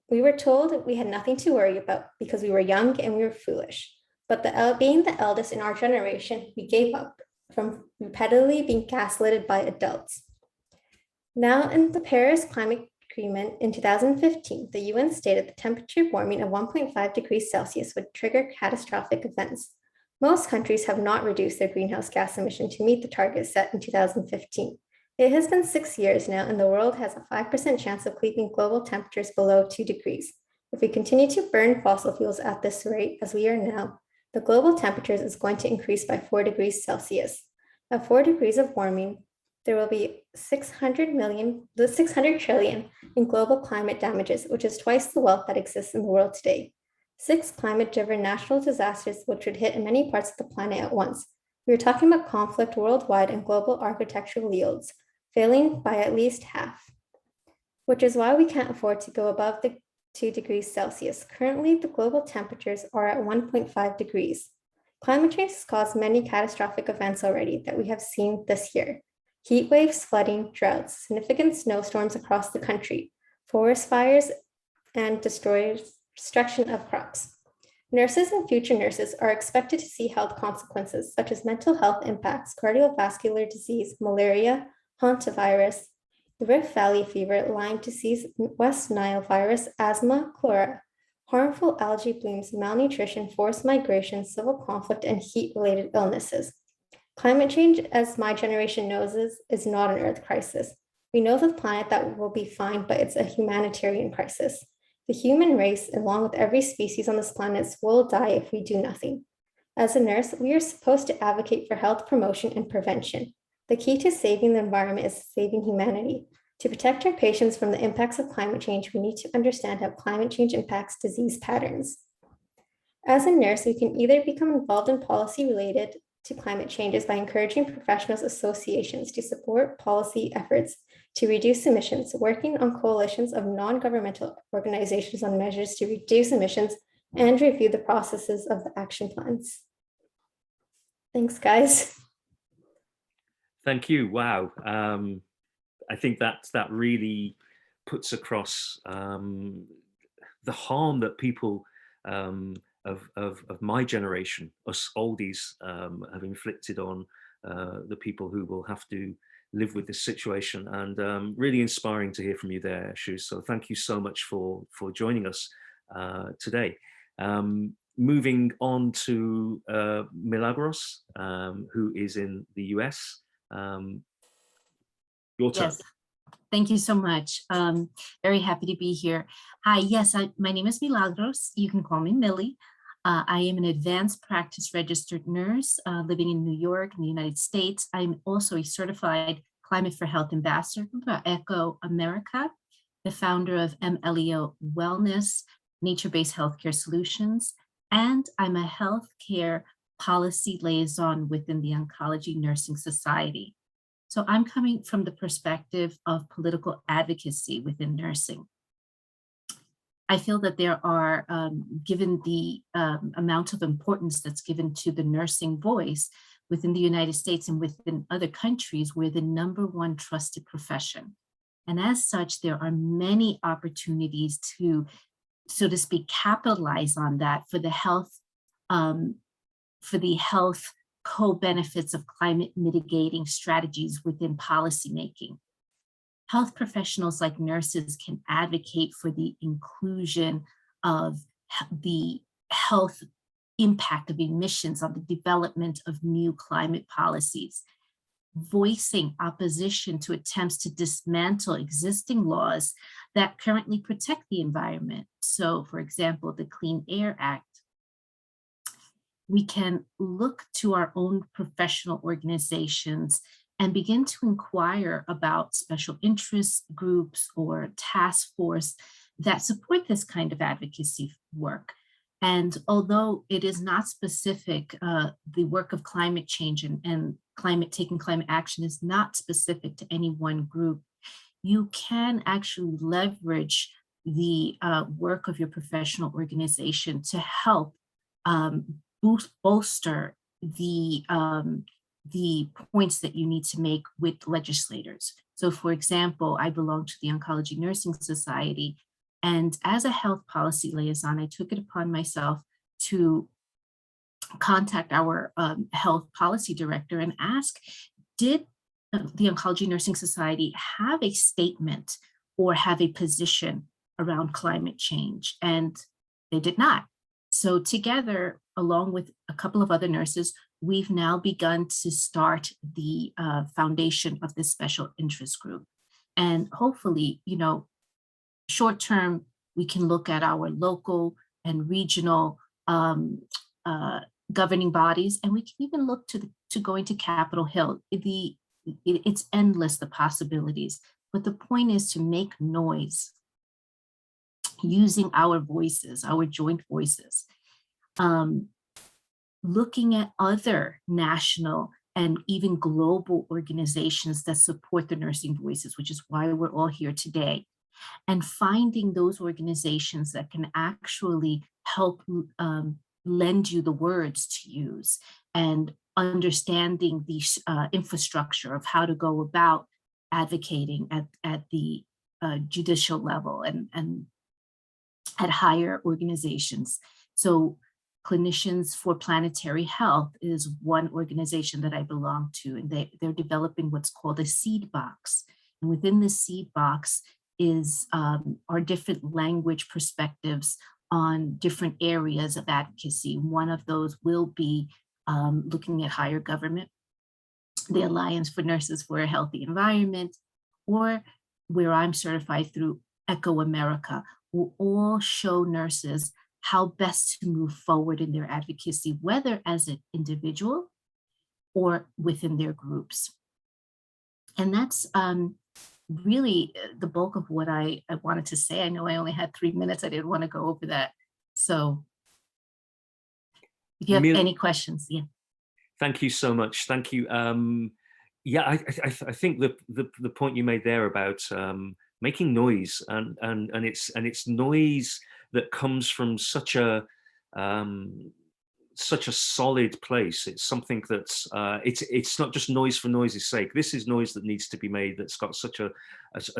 We were told we had nothing to worry about because we were young and we were foolish. But being the eldest in our generation, we gave up from repeatedly being gaslighted by adults. Now, in the Paris Climate Agreement in 2015, the UN stated the temperature warming of 1.5 degrees Celsius would trigger catastrophic events. Most countries have not reduced their greenhouse gas emission to meet the target set in 2015. It has been 6 years now, and the world has a 5% chance of keeping global temperatures below 2 degrees. If we continue to burn fossil fuels at this rate, as we are now, the global temperatures is going to increase by 4 degrees Celsius. At 4 degrees of warming, there will be 600 trillion in global climate damages, which is twice the wealth that exists in the world today. 6 climate-driven natural disasters which would hit in many parts of the planet at once. We are talking about conflict worldwide and global architectural yields, failing by at least half, which is why we can't afford to go above the 2 degrees Celsius. Currently, the global temperatures are at 1.5 degrees. Climate change has caused many catastrophic events already that we have seen this year. Heat waves, flooding, droughts, significant snowstorms across the country, forest fires, and destruction of crops. Nurses and future nurses are expected to see health consequences such as mental health impacts, cardiovascular disease, malaria, hantavirus, the Rift Valley fever, Lyme disease, West Nile virus, asthma, cholera, harmful algae blooms, malnutrition, forced migration, civil conflict, and heat-related illnesses. Climate change, as my generation knows, is not an Earth crisis. We know the planet that will be fine, but it's a humanitarian crisis. The human race, along with every species on this planet, will die if we do nothing. As a nurse, we are supposed to advocate for health promotion and prevention. The key to saving the environment is saving humanity. To protect our patients from the impacts of climate change, we need to understand how climate change impacts disease patterns. As a nurse, we can either become involved in policy related to climate changes by encouraging professionals associations to support policy efforts to reduce emissions, working on coalitions of non-governmental organizations on measures to reduce emissions, and review the processes of the action plans. Thanks, guys. Thank you. Wow. I think that really puts across the harm that people of my generation, us oldies, have inflicted on the people who will have to live with this situation, and really inspiring to hear from you there, Shu. So thank you so much for joining us today. Moving on to Millie Gros, who is in the US. Your turn. Yes, thank you so much. Very happy to be here. Hi, yes, my name is Millie Gros. You can call me Millie. I am an advanced practice registered nurse living in New York in the United States. I'm also a certified Climate for Health ambassador for ECHO America, the founder of MLEO Wellness, Nature-Based Healthcare Solutions, and I'm a healthcare policy liaison within the Oncology Nursing Society. So I'm coming from the perspective of political advocacy within nursing. I feel that there are, given the amount of importance that's given to the nursing voice within the United States and within other countries, we're the #1 trusted profession. And as such, there are many opportunities to, so to speak, capitalize on that for the health co-benefits of climate mitigating strategies within policymaking. Health professionals like nurses can advocate for the inclusion of the health impact of emissions on the development of new climate policies, voicing opposition to attempts to dismantle existing laws that currently protect the environment. So, for example, the Clean Air Act. We can look to our own professional organizations and begin to inquire about special interest groups or task force that support this kind of advocacy work. And although it is not specific, the work of climate change and taking climate action is not specific to any one group, you can actually leverage the work of your professional organization to help bolster the points that you need to make with legislators. So for example, I belong to the Oncology Nursing Society, and as a health policy liaison, I took it upon myself to contact our health policy director and ask, did the Oncology Nursing Society have a statement or have a position around climate change? And they did not. So together, along with a couple of other nurses, we've now begun to start the foundation of this special interest group. And hopefully, you know, short term, we can look at our local and regional governing bodies, and we can even look to going to Capitol Hill. It's endless, the possibilities, but the point is to make noise using our voices, our joint voices, looking at other national and even global organizations that support the nursing voices, which is why we're all here today, and finding those organizations that can actually help lend you the words to use, and understanding the infrastructure of how to go about advocating at the judicial level and at higher organizations. So Clinicians for Planetary Health is one organization that I belong to, and they're developing what's called a seed box. And within the seed box is are different language perspectives on different areas of advocacy. One of those will be looking at higher government, the Alliance for Nurses for a Healthy Environment, or where I'm certified through ECHO America, will all show nurses how best to move forward in their advocacy, whether as an individual or within their groups. And that's really the bulk of what I wanted to say. I know I only had 3 minutes. I didn't want to go over that. So if you have any questions, yeah. Thank you so much. Thank you. Yeah, I think the point you made there about making noise and it's noise that comes from such a solid place. It's something that's it's not just noise for noise's sake. This is noise that needs to be made, that's got such a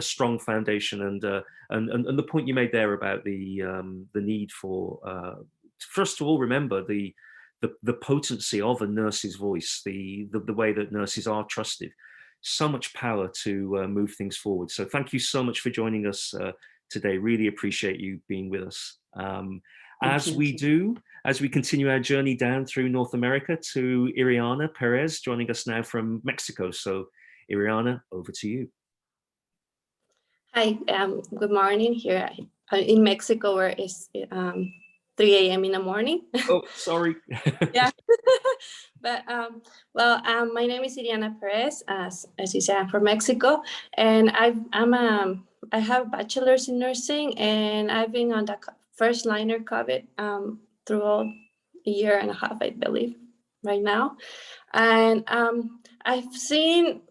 strong foundation. And the point you made there about the need for first of all, remember the potency of a nurse's voice, the way that nurses are trusted. So much power to move things forward. So thank you so much for joining us today. Really appreciate you being with us. As we continue our journey down through North America to Irena Perez, joining us now from Mexico. So Irena, over to you. Hi, good morning here in Mexico, where it's 3 a.m. in the morning. Oh, sorry. Yeah. But my name is Irena Perez, as you said, I'm from Mexico, and I have a bachelor's in nursing, and I've been on the first liner COVID throughout a year and a half, I believe, right now. And I've seen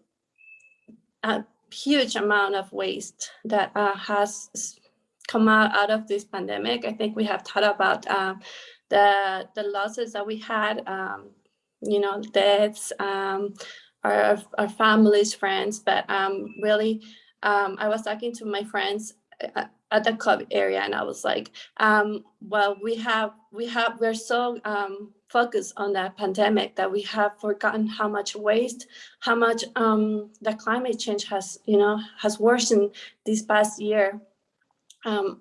a huge amount of waste that has come out of this pandemic. I think we have thought about the losses that we had, deaths, our families, friends, but really, I was talking to my friends at the COVID area, and I was like, well, we're so focused on that pandemic that we have forgotten how much waste, how much the climate change has worsened this past year.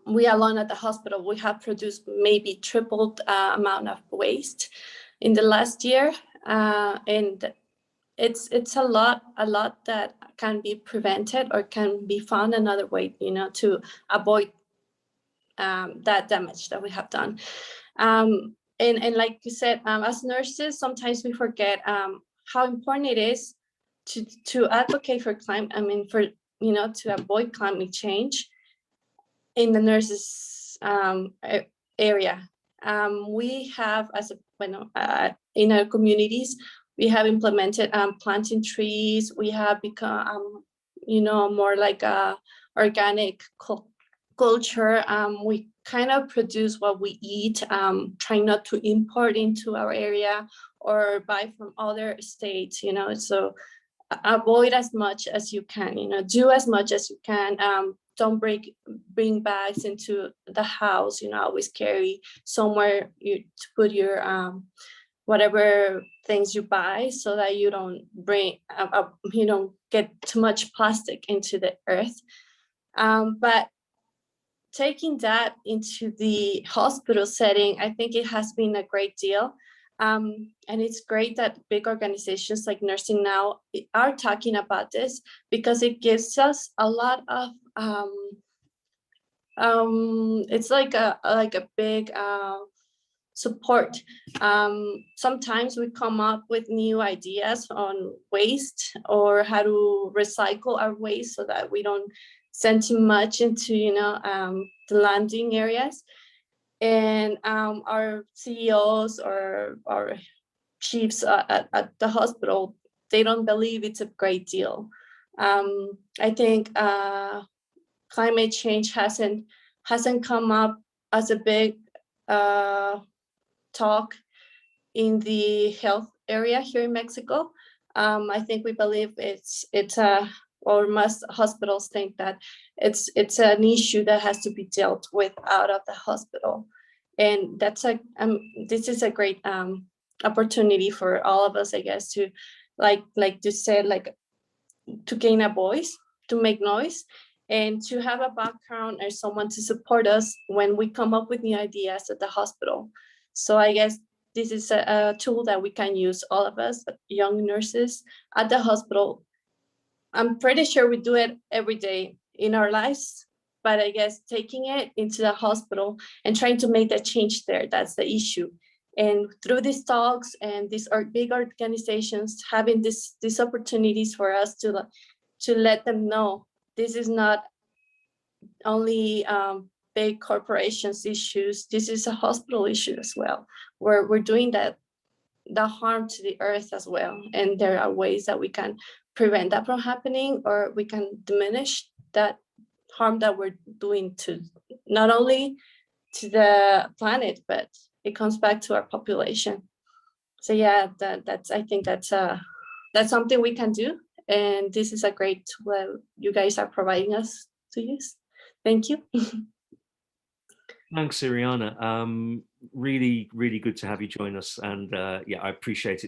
We alone at the hospital, we have produced maybe tripled amount of waste in the last year, and it's a lot that can be prevented or can be found another way, to avoid that damage that we have done. And like you said, as nurses, sometimes we forget how important it is to advocate for to avoid climate change in the nurses area. We have, in our communities, we have implemented planting trees. We have become, more like a organic culture. We kind of produce what we eat, trying not to import into our area or buy from other states, so avoid as much as you can, do as much as you can. Don't bring bags into the house, always carry somewhere to put your whatever things you buy, so that you don't get too much plastic into the earth. But taking that into the hospital setting, I think it has been a great deal. And it's great that big organizations like Nursing Now are talking about this, because it gives us a lot of it's like a big support. Sometimes we come up with new ideas on waste or how to recycle our waste so that we don't send too much into the landing areas. And our CEOs or our chiefs at the hospital, they don't believe it's a great deal. I think climate change hasn't come up as a big talk in the health area here in Mexico. I think we believe or most hospitals think that it's an issue that has to be dealt with out of the hospital. And that's this is a great opportunity for all of us, I guess, to like to say, like, to gain a voice, to make noise, and to have a background or someone to support us when we come up with new ideas at the hospital. So I guess this is a tool that we can use, all of us, young nurses at the hospital. I'm pretty sure we do it every day in our lives, but I guess taking it into the hospital and trying to make that change there, that's the issue. And through these talks and these big organizations having these opportunities for us to let them know this is not only big corporations issues, this is a hospital issue as well, where we're doing the harm to the earth as well. And there are ways that we can prevent that from happening, or we can diminish that harm that we're doing to not only to the planet, but it comes back to our population. So yeah, I think that's something we can do. And this is a great tool you guys are providing us to use. Thank you. Thanks, Irena. Really, really good to have you join us. And yeah, I appreciate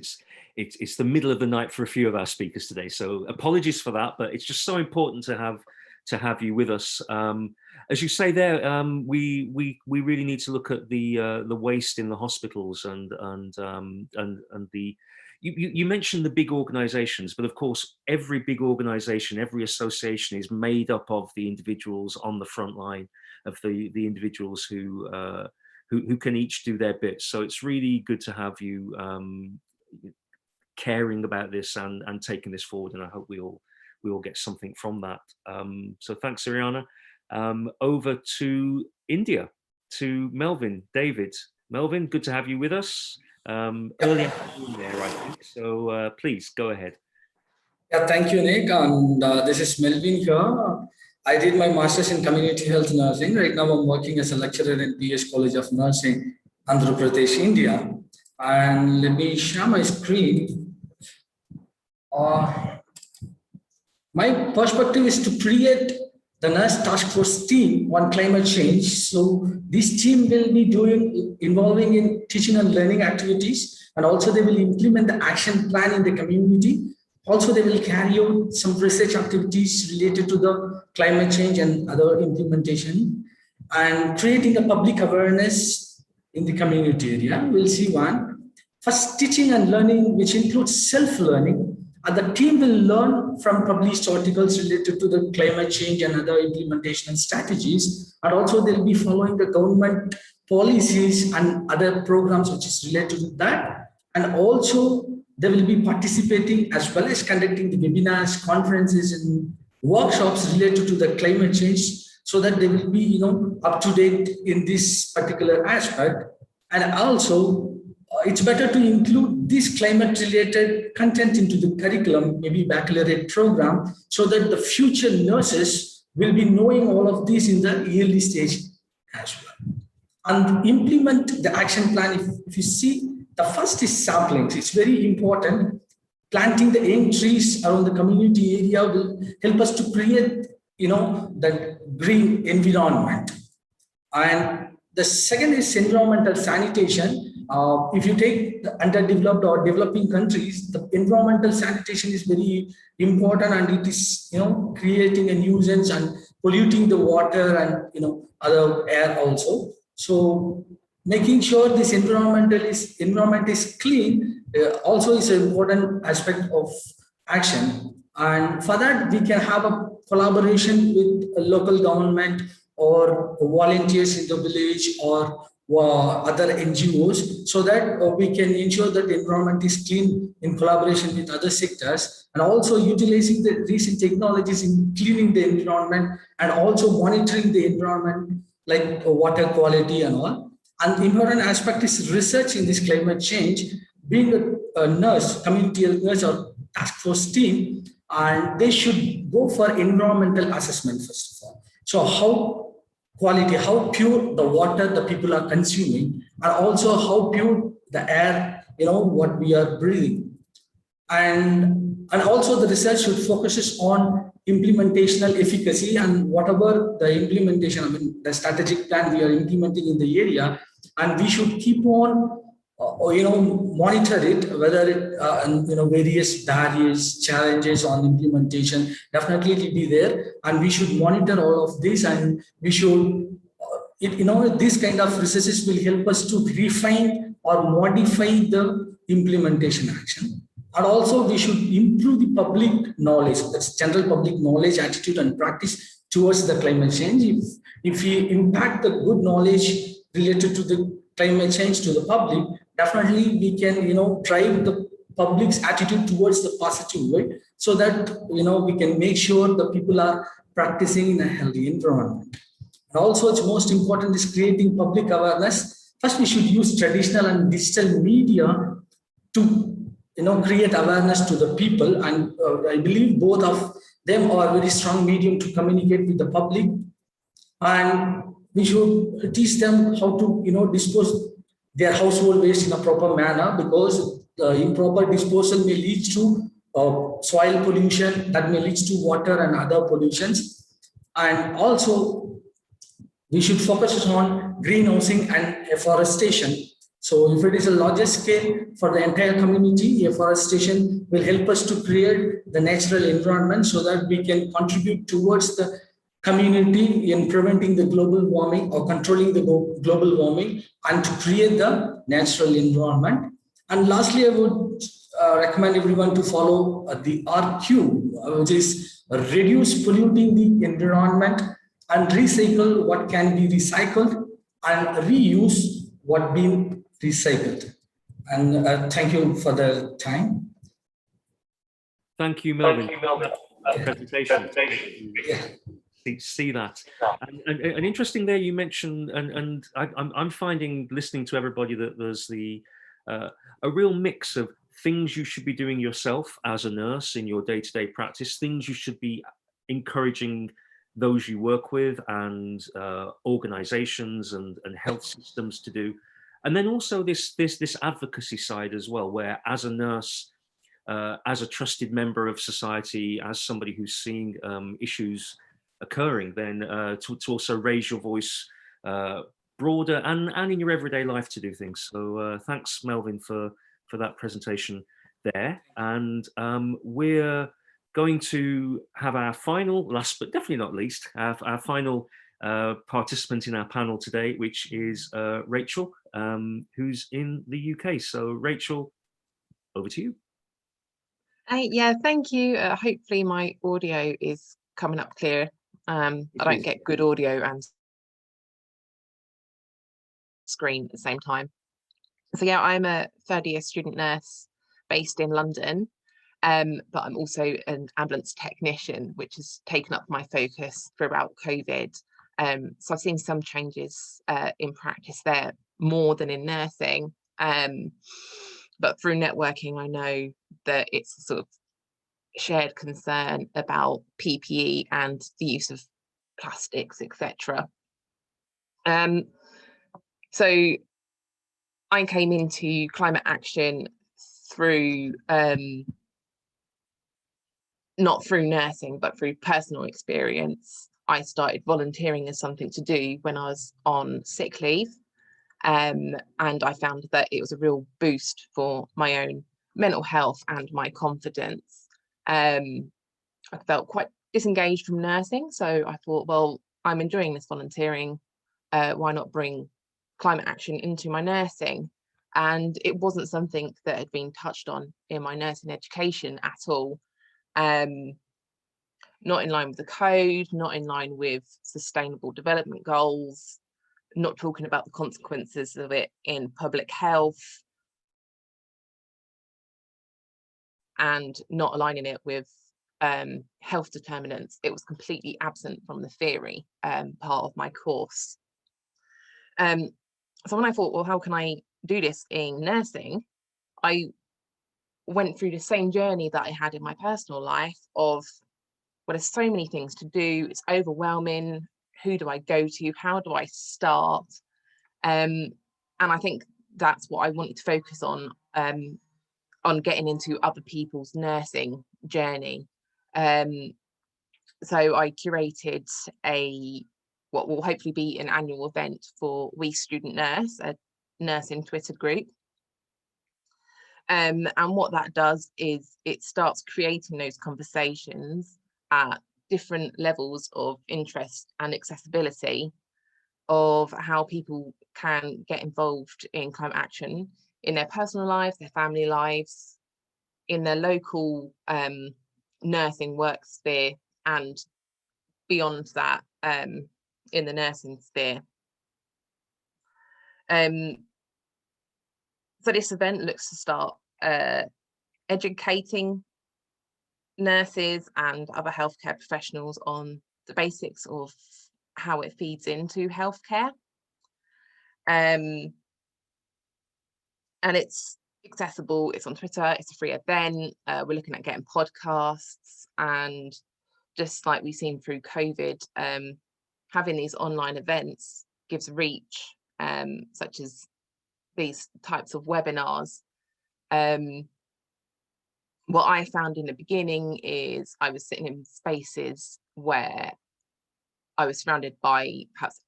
it's the middle of the night for a few of our speakers today. So apologies for that, but it's just so important to have you with us. As you say there, we really need to look at the waste in the hospitals and the. You mentioned the big organizations, but of course, every big organization, every association is made up of the individuals on the front line, of the individuals who can each do their bit. So it's really good to have you caring about this and taking this forward. And I hope we all get something from that. So thanks, Irena. Over to India, to Melvin, David. Melvin, good to have you with us. Early afternoon there, I think. So please go ahead. Yeah, thank you, Nick. And this is Melvin here. I did my master's in community health nursing. Right now, I'm working as a lecturer in PS College of Nursing, Andhra Pradesh, India. And let me share my screen. My perspective is to create the Nurse Task Force team on climate change. So this team will be involving in teaching and learning activities, and also they will implement the action plan in the community. Also, they will carry out some research activities related to the climate change and other implementation, and creating a public awareness in the community area. We'll see one. First, teaching and learning, which includes self-learning. And the team will learn from published articles related to the climate change and other implementation strategies. And also they'll be following the government policies and other programs which is related to that. And also they will be participating as well as conducting the webinars, conferences, and workshops related to the climate change, so that they will be up to date in this particular aspect. And also it's better to include this climate related content into the curriculum, maybe baccalaureate program, so that the future nurses will be knowing all of this in the early stage as well. And implement the action plan. If you see, the first is saplings. It's very important. Planting the young trees around the community area will help us to create, that green environment. And the second is environmental sanitation. If you take the underdeveloped or developing countries, the environmental sanitation is very important, and it is creating a nuisance and polluting the water and other air also. So making sure this environment is clean also is an important aspect of action. And for that, we can have a collaboration with a local government or volunteers in the village or other NGOs, so that we can ensure that the environment is clean in collaboration with other sectors, and also utilizing the recent technologies in cleaning the environment and also monitoring the environment like water quality and all. And the important aspect is research in this climate change. Being a nurse, community health nurse or task force team, and they should go for environmental assessment first of all. So how pure the water the people are consuming, and also how pure the air, what we are breathing. And also the research should focus on implementational efficacy, and whatever the implementation, the strategic plan we are implementing in the area, and we should keep on monitor it, whether it, various barriers, challenges on implementation, definitely it will be there. And we should monitor all of this, and we should, this kind of researches will help us to refine or modify the implementation action. And also we should improve the public knowledge, that's general public knowledge, attitude and practice towards the climate change. If we impact the good knowledge related to the climate change to the public, definitely we can, drive the public's attitude towards the positive way, so that, we can make sure the people are practicing in a healthy environment. And also it's most important is creating public awareness. First, we should use traditional and digital media to, create awareness to the people. And I believe both of them are very strong medium to communicate with the public. And we should teach them how to, dispose their household waste in a proper manner, because the improper disposal may lead to soil pollution, that may lead to water and other pollutions. And also we should focus on greenhousing and afforestation. So if it is a larger scale for the entire community, afforestation will help us to create the natural environment, so that we can contribute towards the community in preventing the global warming or controlling the global warming, and to create the natural environment. And lastly, I would recommend everyone to follow the RQ, which is reduce polluting the environment and recycle what can be recycled and reuse what been recycled. And thank you for the time. Thank you, Melvin. Presentation. Yeah. See that, and interesting there you mentioned, and I'm finding, listening to everybody, that there's a real mix of things you should be doing yourself as a nurse in your day-to-day practice, things you should be encouraging those you work with and organizations and health systems to do, and then also this advocacy side as well, where as a nurse, as a trusted member of society, as somebody who's seeing issues occurring, then to also raise your voice broader and in your everyday life to do things. So thanks, Melvin, for that presentation there. And we're going to have our final, last but definitely not least, our final participant in our panel today, which is Rachel, who's in the UK. So Rachel, over to you. Yeah, thank you. Hopefully my audio is coming up clear. I don't get good audio and screen at the same time. So yeah, I'm a third-year student nurse based in London, but I'm also an ambulance technician, which has taken up my focus throughout COVID. So I've seen some changes in practice there more than in nursing. But through networking, I know that it's a sort of shared concern about PPE and the use of plastics, etc. So I came into climate action through not through nursing, but through personal experience. I started volunteering as something to do when I was on sick leave, and I found that it was a real boost for my own mental health and my confidence. I felt quite disengaged from nursing, so I thought, well, I'm enjoying this volunteering, why not bring climate action into my nursing? And it wasn't something that had been touched on in my nursing education at all. Not in line with the code, not in line with sustainable development goals, not talking about the consequences of it in public health, and not aligning it with health determinants. It was completely absent from the theory part of my course. So when I thought, well, how can I do this in nursing? I went through the same journey that I had in my personal life of, well, there's so many things to do, it's overwhelming, who do I go to, how do I start? And I think that's what I wanted to focus on getting into other people's nursing journey. So I curated a what will hopefully be an annual event for We Student Nurse, a nursing Twitter group. And what that does is it starts creating those conversations at different levels of interest and accessibility of how people can get involved in climate action in their personal lives, their family lives, in their local nursing work sphere, and beyond that, in the nursing sphere. So this event looks to start educating nurses and other healthcare professionals on the basics of how it feeds into healthcare. And it's accessible, it's on Twitter, it's a free event. We're looking at getting podcasts, and just like we've seen through COVID, having these online events gives reach, such as these types of webinars. What I found in the beginning is I was sitting in spaces where I was surrounded by perhaps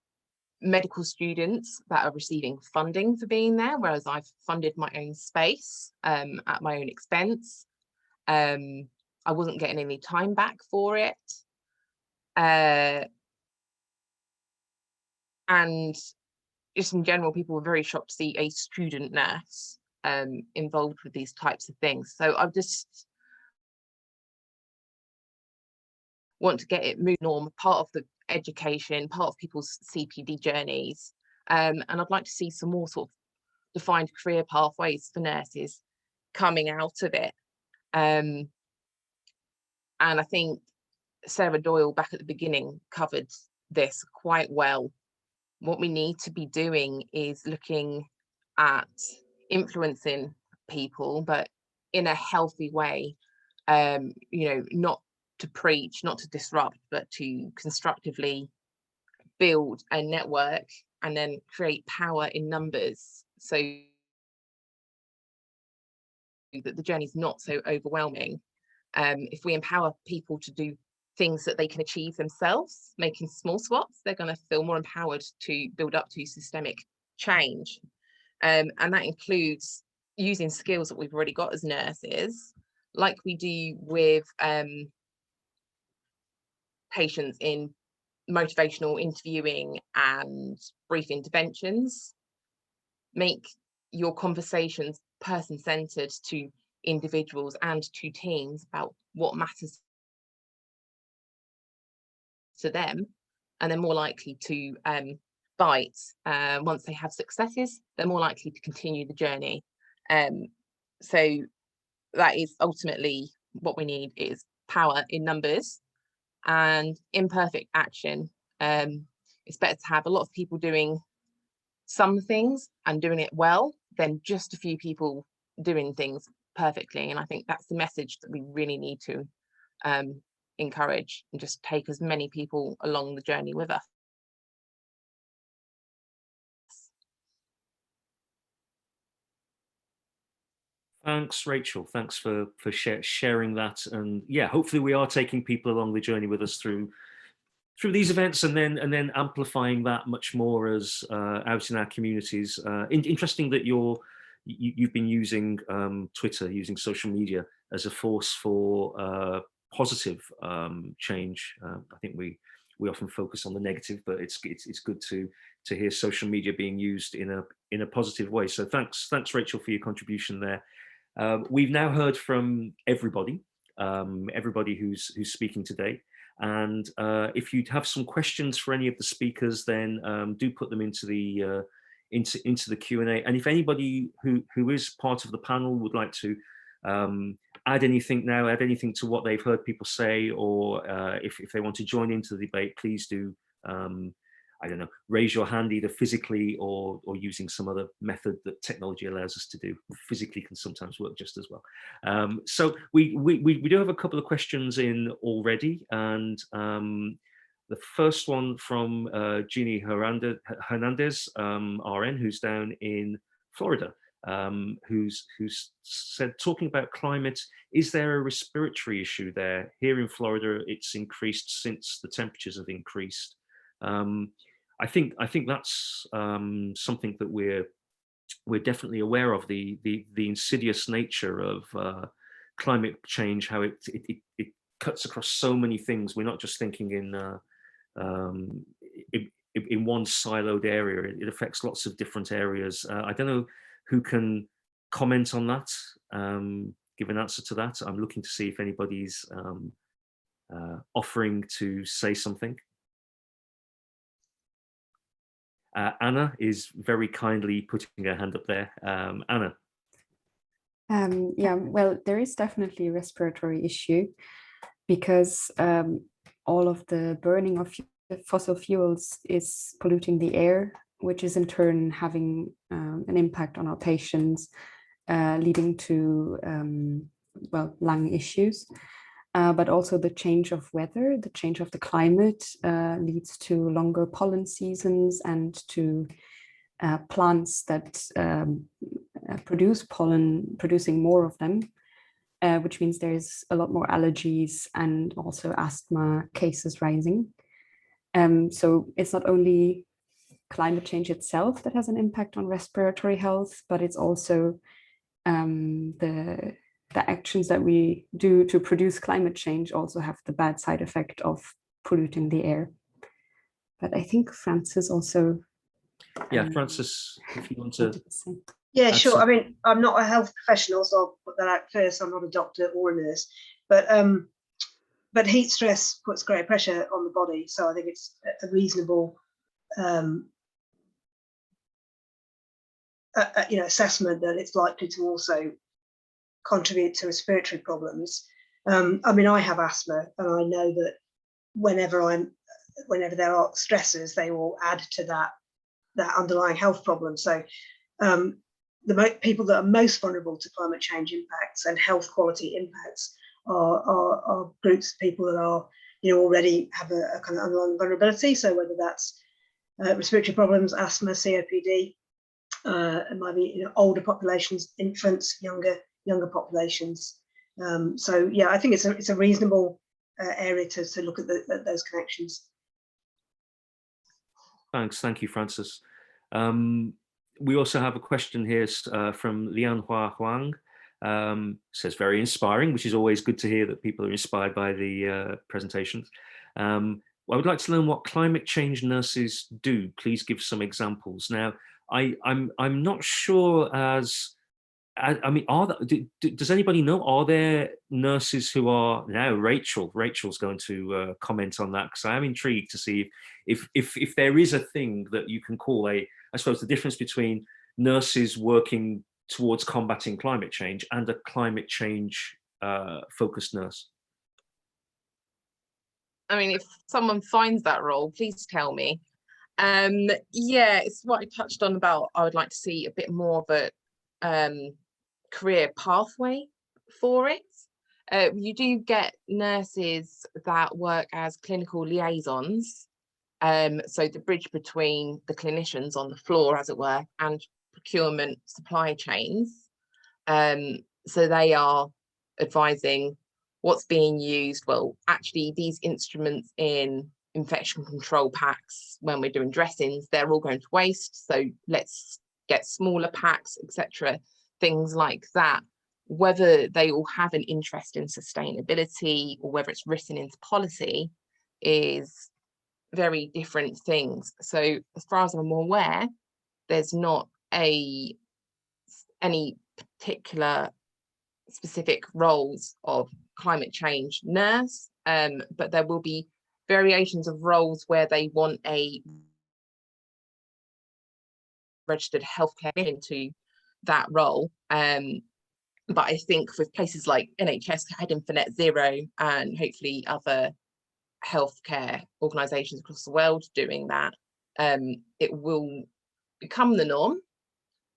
medical students that are receiving funding for being there, whereas I've funded my own space at my own expense. I wasn't getting any time back for it. And just in general, people were very shocked to see a student nurse involved with these types of things. So I just want to get it moving on, part of the education, part of people's CPD journeys. And I'd like to see some more sort of defined career pathways for nurses coming out of it. And I think Sarah Doyle back at the beginning covered this quite well. What we need to be doing is looking at influencing people, but in a healthy way, not to preach, not to disrupt, but to constructively build a network and then create power in numbers so that the journey is not so overwhelming. If we empower people to do things that they can achieve themselves, making small swaps, they're going to feel more empowered to build up to systemic change. And that includes using skills that we've already got as nurses, like we do with patients in motivational interviewing and brief interventions. Make your conversations person-centered to individuals and to teams about what matters to them, and they're more likely to bite. Once they have successes, they're more likely to continue the journey. So that is ultimately what we need, is power in numbers and imperfect action. It's better to have a lot of people doing some things and doing it well than just a few people doing things perfectly. And I think that's the message that we really need to encourage, and just take as many people along the journey with us. Thanks, Rachel. Thanks for sharing that. And yeah, hopefully we are taking people along the journey with us through these events, and then amplifying that much more as out in our communities. Interesting that you've been using Twitter, using social media as a force for positive change. I think we often focus on the negative, but it's good to hear social media being used in a positive way. So thanks, Rachel, for your contribution there. We've now heard from everybody who's speaking today. And if you'd have some questions for any of the speakers, then do put them into the Q&A. And if anybody who is part of the panel would like to add anything to what they've heard people say, or if they want to join into the debate, please do, I don't know, raise your hand either physically or using some other method that technology allows us to do. Physically can sometimes work just as well. So we do have a couple of questions in already, and the first one from Jeannie Hernandez, RN, who's down in Florida, who's said, talking about climate, is there a respiratory issue there? Here in Florida, it's increased since the temperatures have increased. I think that's something that we're definitely aware of, the insidious nature of climate change, how it cuts across so many things. We're not just thinking in one siloed area. It affects lots of different areas. I don't know who can comment on that, give an answer to that. I'm looking to see if anybody's offering to say something. Anna is very kindly putting her hand up there. Anna. Yeah, well, there is definitely a respiratory issue because all of the burning of fossil fuels is polluting the air, which is in turn having an impact on our patients, leading to, well, lung issues. But also the change of weather, the change of the climate leads to longer pollen seasons and to plants that produce pollen, producing more of them, which means there's a lot more allergies and also asthma cases rising. So it's not only climate change itself that has an impact on respiratory health, but it's also the actions that we do to produce climate change also have the bad side effect of polluting the air. But I think Frances also. Yeah, Frances, if you want to. Yeah, sure. I mean, I'm not a health professional, so I'll put that out first. I'm not a doctor or a nurse, but heat stress puts great pressure on the body. So I think it's a reasonable assessment that it's likely to also contribute to respiratory problems. I mean, I have asthma, and I know that whenever there are stressors, they will add to that underlying health problem. So the people that are most vulnerable to climate change impacts and health quality impacts are groups of people that are already have a kind of underlying vulnerability. So whether that's respiratory problems, asthma, COPD, it might be older populations, infants, younger populations. So yeah, I think it's a reasonable area to look at those connections. Thanks, thank you, Frances. We also have a question here from Lian Hua Huang. Says very inspiring, which is always good to hear that people are inspired by the presentations. I would like to learn what climate change nurses do. Please give some examples. Now, I'm not sure I mean, does anybody know, are there nurses who are now, Rachel's going to comment on that, because I am intrigued to see if there is a thing that you can call I suppose the difference between nurses working towards combating climate change and a climate change focused nurse. I mean, if someone finds that role, please tell me. Yeah, it's what I touched on about, I would like to see a bit more of a career pathway for it. You do get nurses that work as clinical liaisons, so the bridge between the clinicians on the floor, as it were, and procurement supply chains. So they are advising what's being used. Well, actually, these instruments in infection control packs, when we're doing dressings, they're all going to waste, so let's get smaller packs, etc. Things like that. Whether they all have an interest in sustainability or whether it's written into policy is very different things. So as far as I'm aware, there's not any particular specific roles of climate change nurse, but there will be variations of roles where they want a registered healthcare into that role. But I think with places like NHS heading for net zero and hopefully other healthcare organisations across the world doing that, it will become the norm.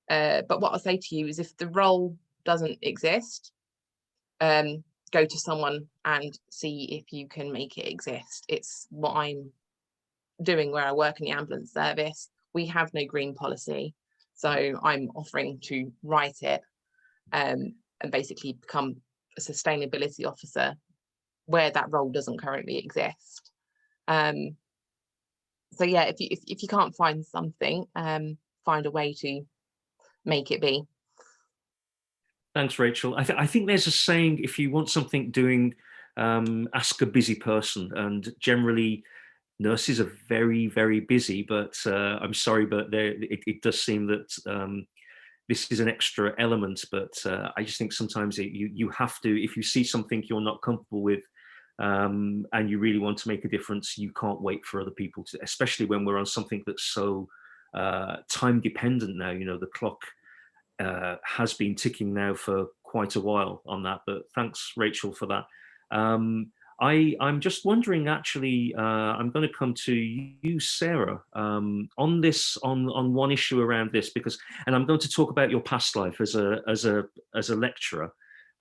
But what I'll say to you is, if the role doesn't exist, go to someone and see if you can make it exist. It's what I'm doing where I work in the ambulance service. We have no green policy, so I'm offering to write it and basically become a sustainability officer where that role doesn't currently exist. So yeah, if you can't find something, find a way to make it be. Thanks, Rachel. I think there's a saying: if you want something doing, ask a busy person. And generally, nurses are very, very busy. But I'm sorry, but it does seem that this is an extra element. But I just think sometimes you have to, if you see something you're not comfortable with, and you really want to make a difference, you can't wait for other people to, especially when we're on something that's so time dependent now. You know, the clock has been ticking now for quite a while on that, but thanks, Rachel, for that. I'm just wondering, actually, I'm going to come to you, Sarah, on one issue around this, because, and I'm going to talk about your past life as a lecturer.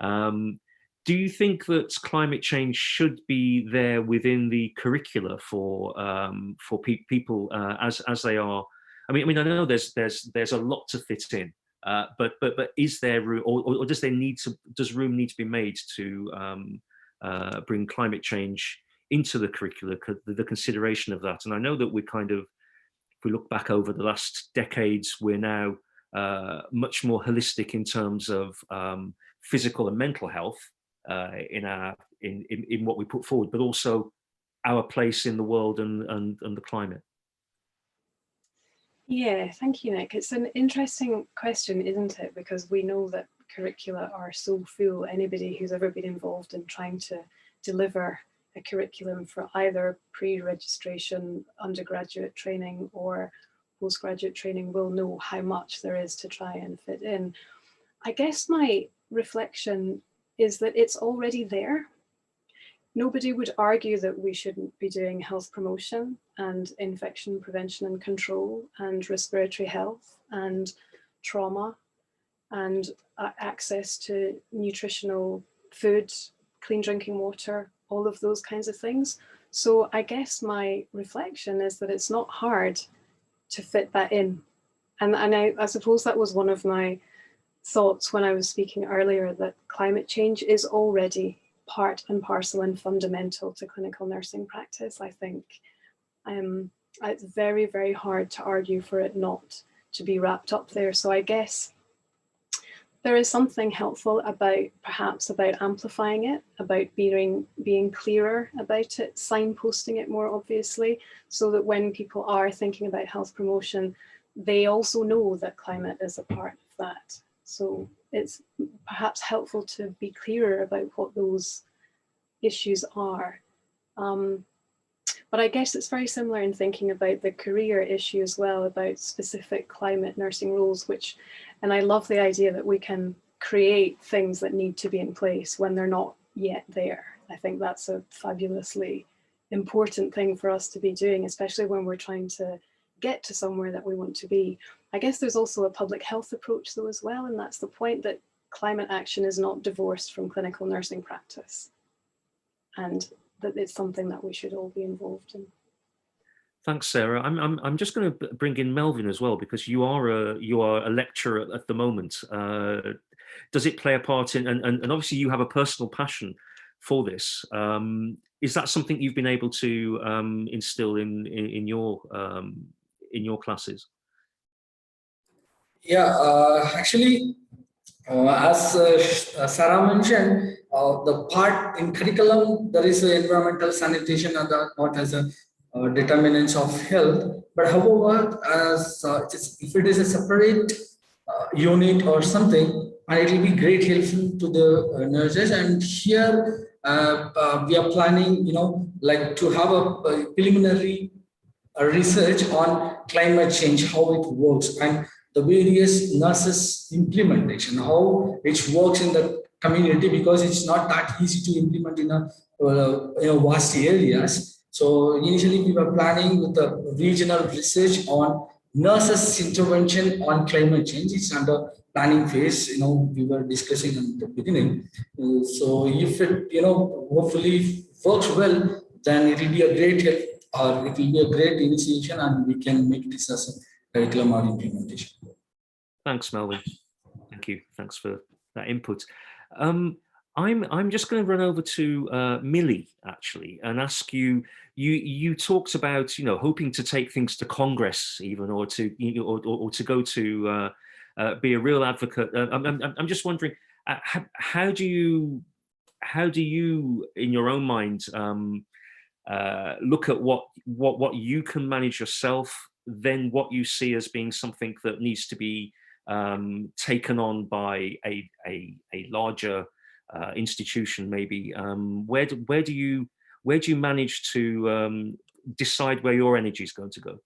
Do you think that climate change should be there within the curricula for people as they are? I mean, I know there's a lot to fit in. But is there room, or does room need to be made to bring climate change into the curricula, the consideration of that? And I know that we kind of, if we look back over the last decades, we're now much more holistic in terms of physical and mental health in what we put forward, but also our place in the world and the climate. Yeah, thank you, Nick. It's an interesting question, isn't it? Because we know that curricula are so full. Anybody who's ever been involved in trying to deliver a curriculum for either pre-registration, undergraduate training or postgraduate training will know how much there is to try and fit in. I guess my reflection is that it's already there. Nobody would argue that we shouldn't be doing health promotion and infection prevention and control and respiratory health and trauma and access to nutritional food, clean drinking water, all of those kinds of things. So I guess my reflection is that it's not hard to fit that in. And I suppose that was one of my thoughts when I was speaking earlier, that climate change is already part and parcel and fundamental to clinical nursing practice. I think it's very, very hard to argue for it not to be wrapped up there. So I guess there is something helpful about amplifying it, about being clearer about it, signposting it more obviously, so that when people are thinking about health promotion, they also know that climate is a part of that. So it's perhaps helpful to be clearer about what those issues are. But I guess it's very similar in thinking about the career issue as well, about specific climate nursing roles, and I love the idea that we can create things that need to be in place when they're not yet there. I think that's a fabulously important thing for us to be doing, especially when we're trying to get to somewhere that we want to be. I guess there's also a public health approach though as well, and that's the point, that climate action is not divorced from clinical nursing practice, and that it's something that we should all be involved in. Thanks, Sarah. I'm just going to bring in Melvin as well, because you are a lecturer at the moment. Does it play a part in, and obviously you have a personal passion for this. Is that something you've been able to instill in your classes? Yeah, actually, as Sarah mentioned, the part in curriculum, there is environmental sanitation and not as a determinants of health. But however, as if it is a separate unit or something, and it will be great helpful to the nurses. And here we are planning, like to have a preliminary research on climate change, how it works, and the various nurses implementation, how it works in the community, because it's not that easy to implement in a vast areas. So initially we were planning with the regional research on nurses intervention on climate change. It's under planning phase. We were discussing in the beginning. So if it hopefully works well, then it will be a great help, or it will be a great initiation, and we can make this as a curriculum or implementation. Thanks, Melvin. Thank you. Thanks for that input. I'm just going to run over to Millie actually and ask you. You talked about hoping to take things to Congress even, or to or to go to be a real advocate. I'm just wondering, how do you in your own mind look at what you can manage yourself, then what you see as being something that needs to be taken on by a larger institution, maybe. Where do you manage to decide where your energy is going to go?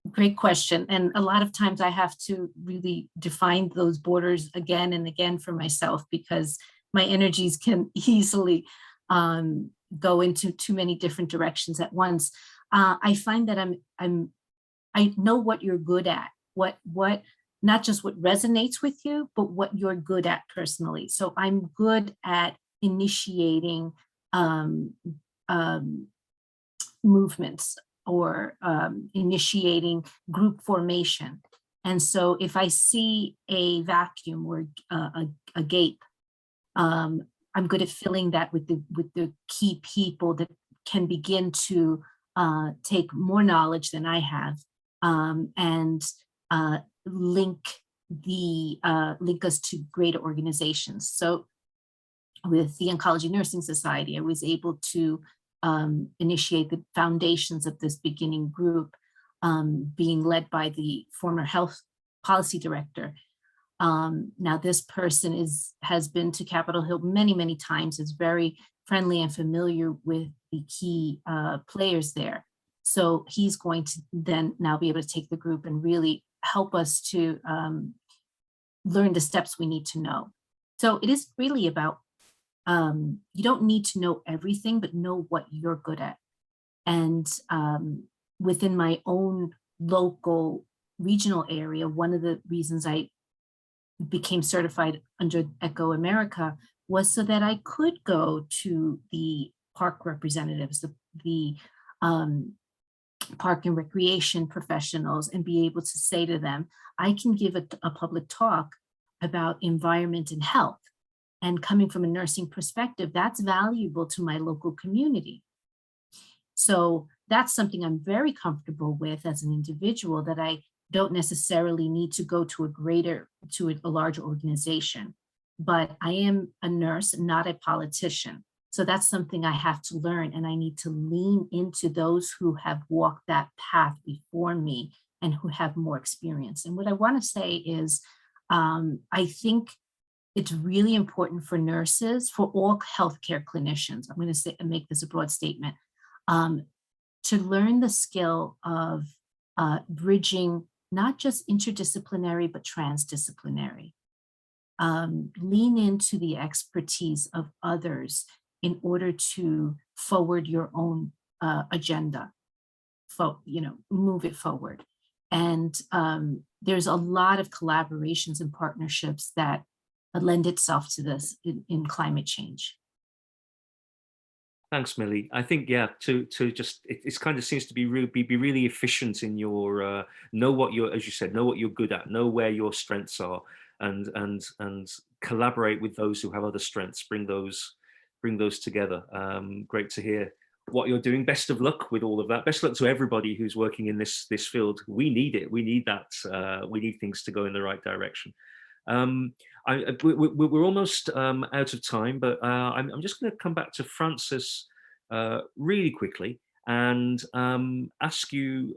Great question. And a lot of times I have to really define those borders again and again for myself, because my energies can easily go into too many different directions at once. I find that I know what you're good at, what not just what resonates with you, but what you're good at personally. So I'm good at initiating movements, or initiating group formation. And so if I see a vacuum or a gape, I'm good at filling that with the key people that can begin to take more knowledge than I have, and link us to greater organizations. So with the Oncology Nursing Society, I was able to initiate the foundations of this beginning group, being led by the former health policy director. Now this person has been to Capitol Hill many, many times, is very friendly and familiar with the key players there. So he's going to then now be able to take the group and really help us to learn the steps we need to know. So it is really about, you don't need to know everything, but know what you're good at. And within my own local regional area, one of the reasons I became certified under ECHO America was so that I could go to the park representatives, the park and recreation professionals, and be able to say to them, I can give a public talk about environment and health. And coming from a nursing perspective, that's valuable to my local community. So that's something I'm very comfortable with as an individual, that I don't necessarily need to go to a larger organization. But I am a nurse, not a politician. So that's something I have to learn, and I need to lean into those who have walked that path before me and who have more experience. And what I want to say is, I think it's really important for nurses, for all healthcare clinicians, I'm going to say and make this a broad statement, to learn the skill of bridging not just interdisciplinary, but transdisciplinary. Lean into the expertise of others in order to forward your own agenda, move it forward. And there's a lot of collaborations and partnerships that lend itself to this in climate change. Thanks, Millie. I think, yeah, to just, it kind of seems to be really efficient in your, know what you're, as you said, know what you're good at, know where your strengths are, and collaborate with those who have other strengths, bring those together. Great to hear what you're doing. Best of luck with all of that. Best of luck to everybody who's working in this field. We need it. We need that. We need things to go in the right direction. We're almost out of time, but I'm just going to come back to Frances really quickly and ask you,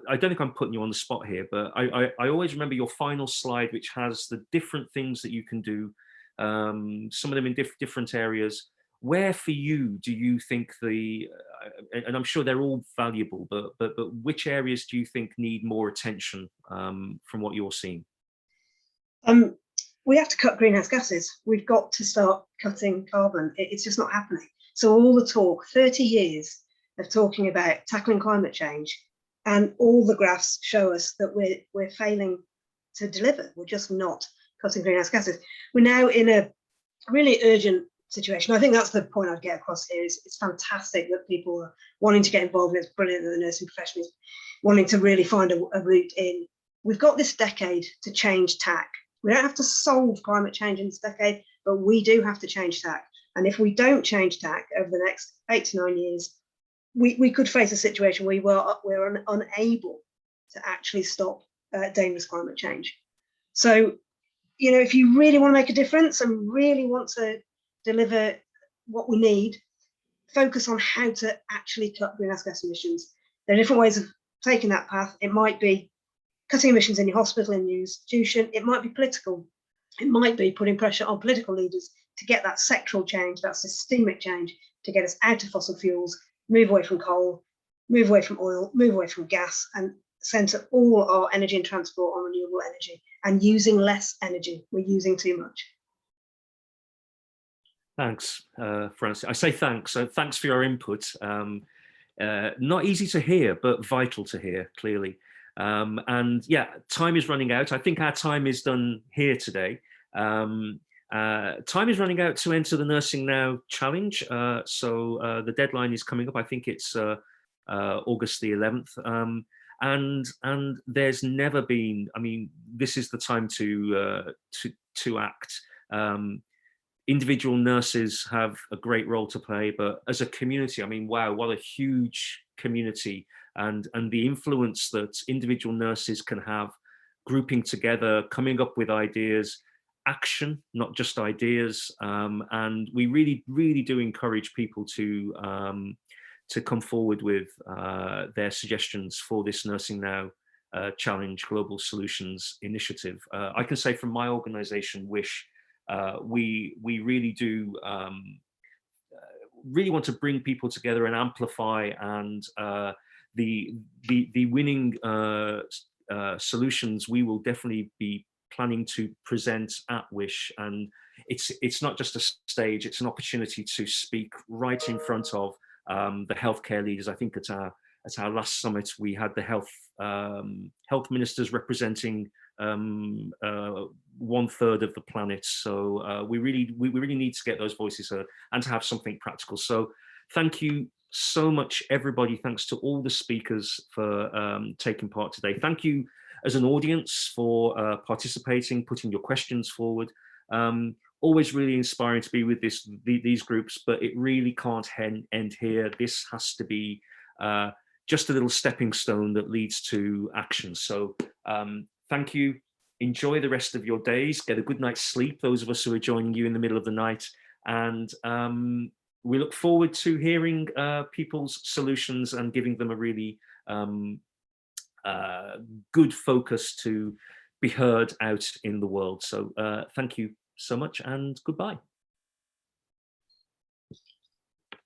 I don't think I'm putting you on the spot here, but I always remember your final slide, which has the different things that you can do, some of them in different areas. Where for you do you think and I'm sure they're all valuable, but which areas do you think need more attention from what you're seeing? We have to cut greenhouse gases. We've got to start cutting carbon. It's just not happening. So all the talk, 30 years of talking about tackling climate change, and all the graphs show us that we're failing to deliver. We're just not cutting greenhouse gases. We're now in a really urgent situation. I think that's the point I'd get across here. It's fantastic that people are wanting to get involved, and it's brilliant that the nursing profession is wanting to really find a route in. We've got this decade to change tack. We don't have to solve climate change in this decade. but we do have to change tack. And if we don't change tack over the next 8 to 9 years, we could face a situation where we're unable to actually stop dangerous climate change. So, you know, if you really want to make a difference and really want to deliver what we need, focus on how to actually cut greenhouse gas emissions. There are different ways of taking that path. It might be cutting emissions in your hospital, in your institution. It might be political. It might be putting pressure on political leaders to get that sectoral change, that systemic change, to get us out of fossil fuels, move away from coal, move away from oil, move away from gas, and centre all our energy and transport on renewable energy and using less energy. We're using too much. Thanks, Francie. I say thanks. Thanks for your input. Not easy to hear, but vital to hear, clearly. And yeah, time is running out. I think our time is done here today. Time is running out to enter the Nursing Now Challenge. So the deadline is coming up. I think it's August the 11th. And there's never been, I mean, this is the time to act. Individual nurses have a great role to play, but as a community, I mean, wow, what a huge community, and the influence that individual nurses can have, grouping together, coming up with ideas, action, not just ideas. And we really do encourage people to come forward with their suggestions for this Nursing Now Challenge Global Solutions Initiative. I can say from my organization, WISH, we really do really want to bring people together and amplify, and the winning solutions we will definitely be planning to present at WISH. And it's not just a stage, it's an opportunity to speak right in front of the healthcare leaders. I think at our last summit we had the health ministers representing 1/3 of the planet. So we really need to get those voices heard and to have something practical. So thank you so much, everybody. Thanks to all the speakers for taking part today. Thank you as an audience for participating, putting your questions forward. Always really inspiring to be with these groups, but it really can't end here. This has to be just a little stepping stone that leads to action. So thank you. Enjoy the rest of your days. Get a good night's sleep, those of us who are joining you in the middle of the night. And we look forward to hearing people's solutions and giving them a really good focus to be heard out in the world. So thank you so much and goodbye.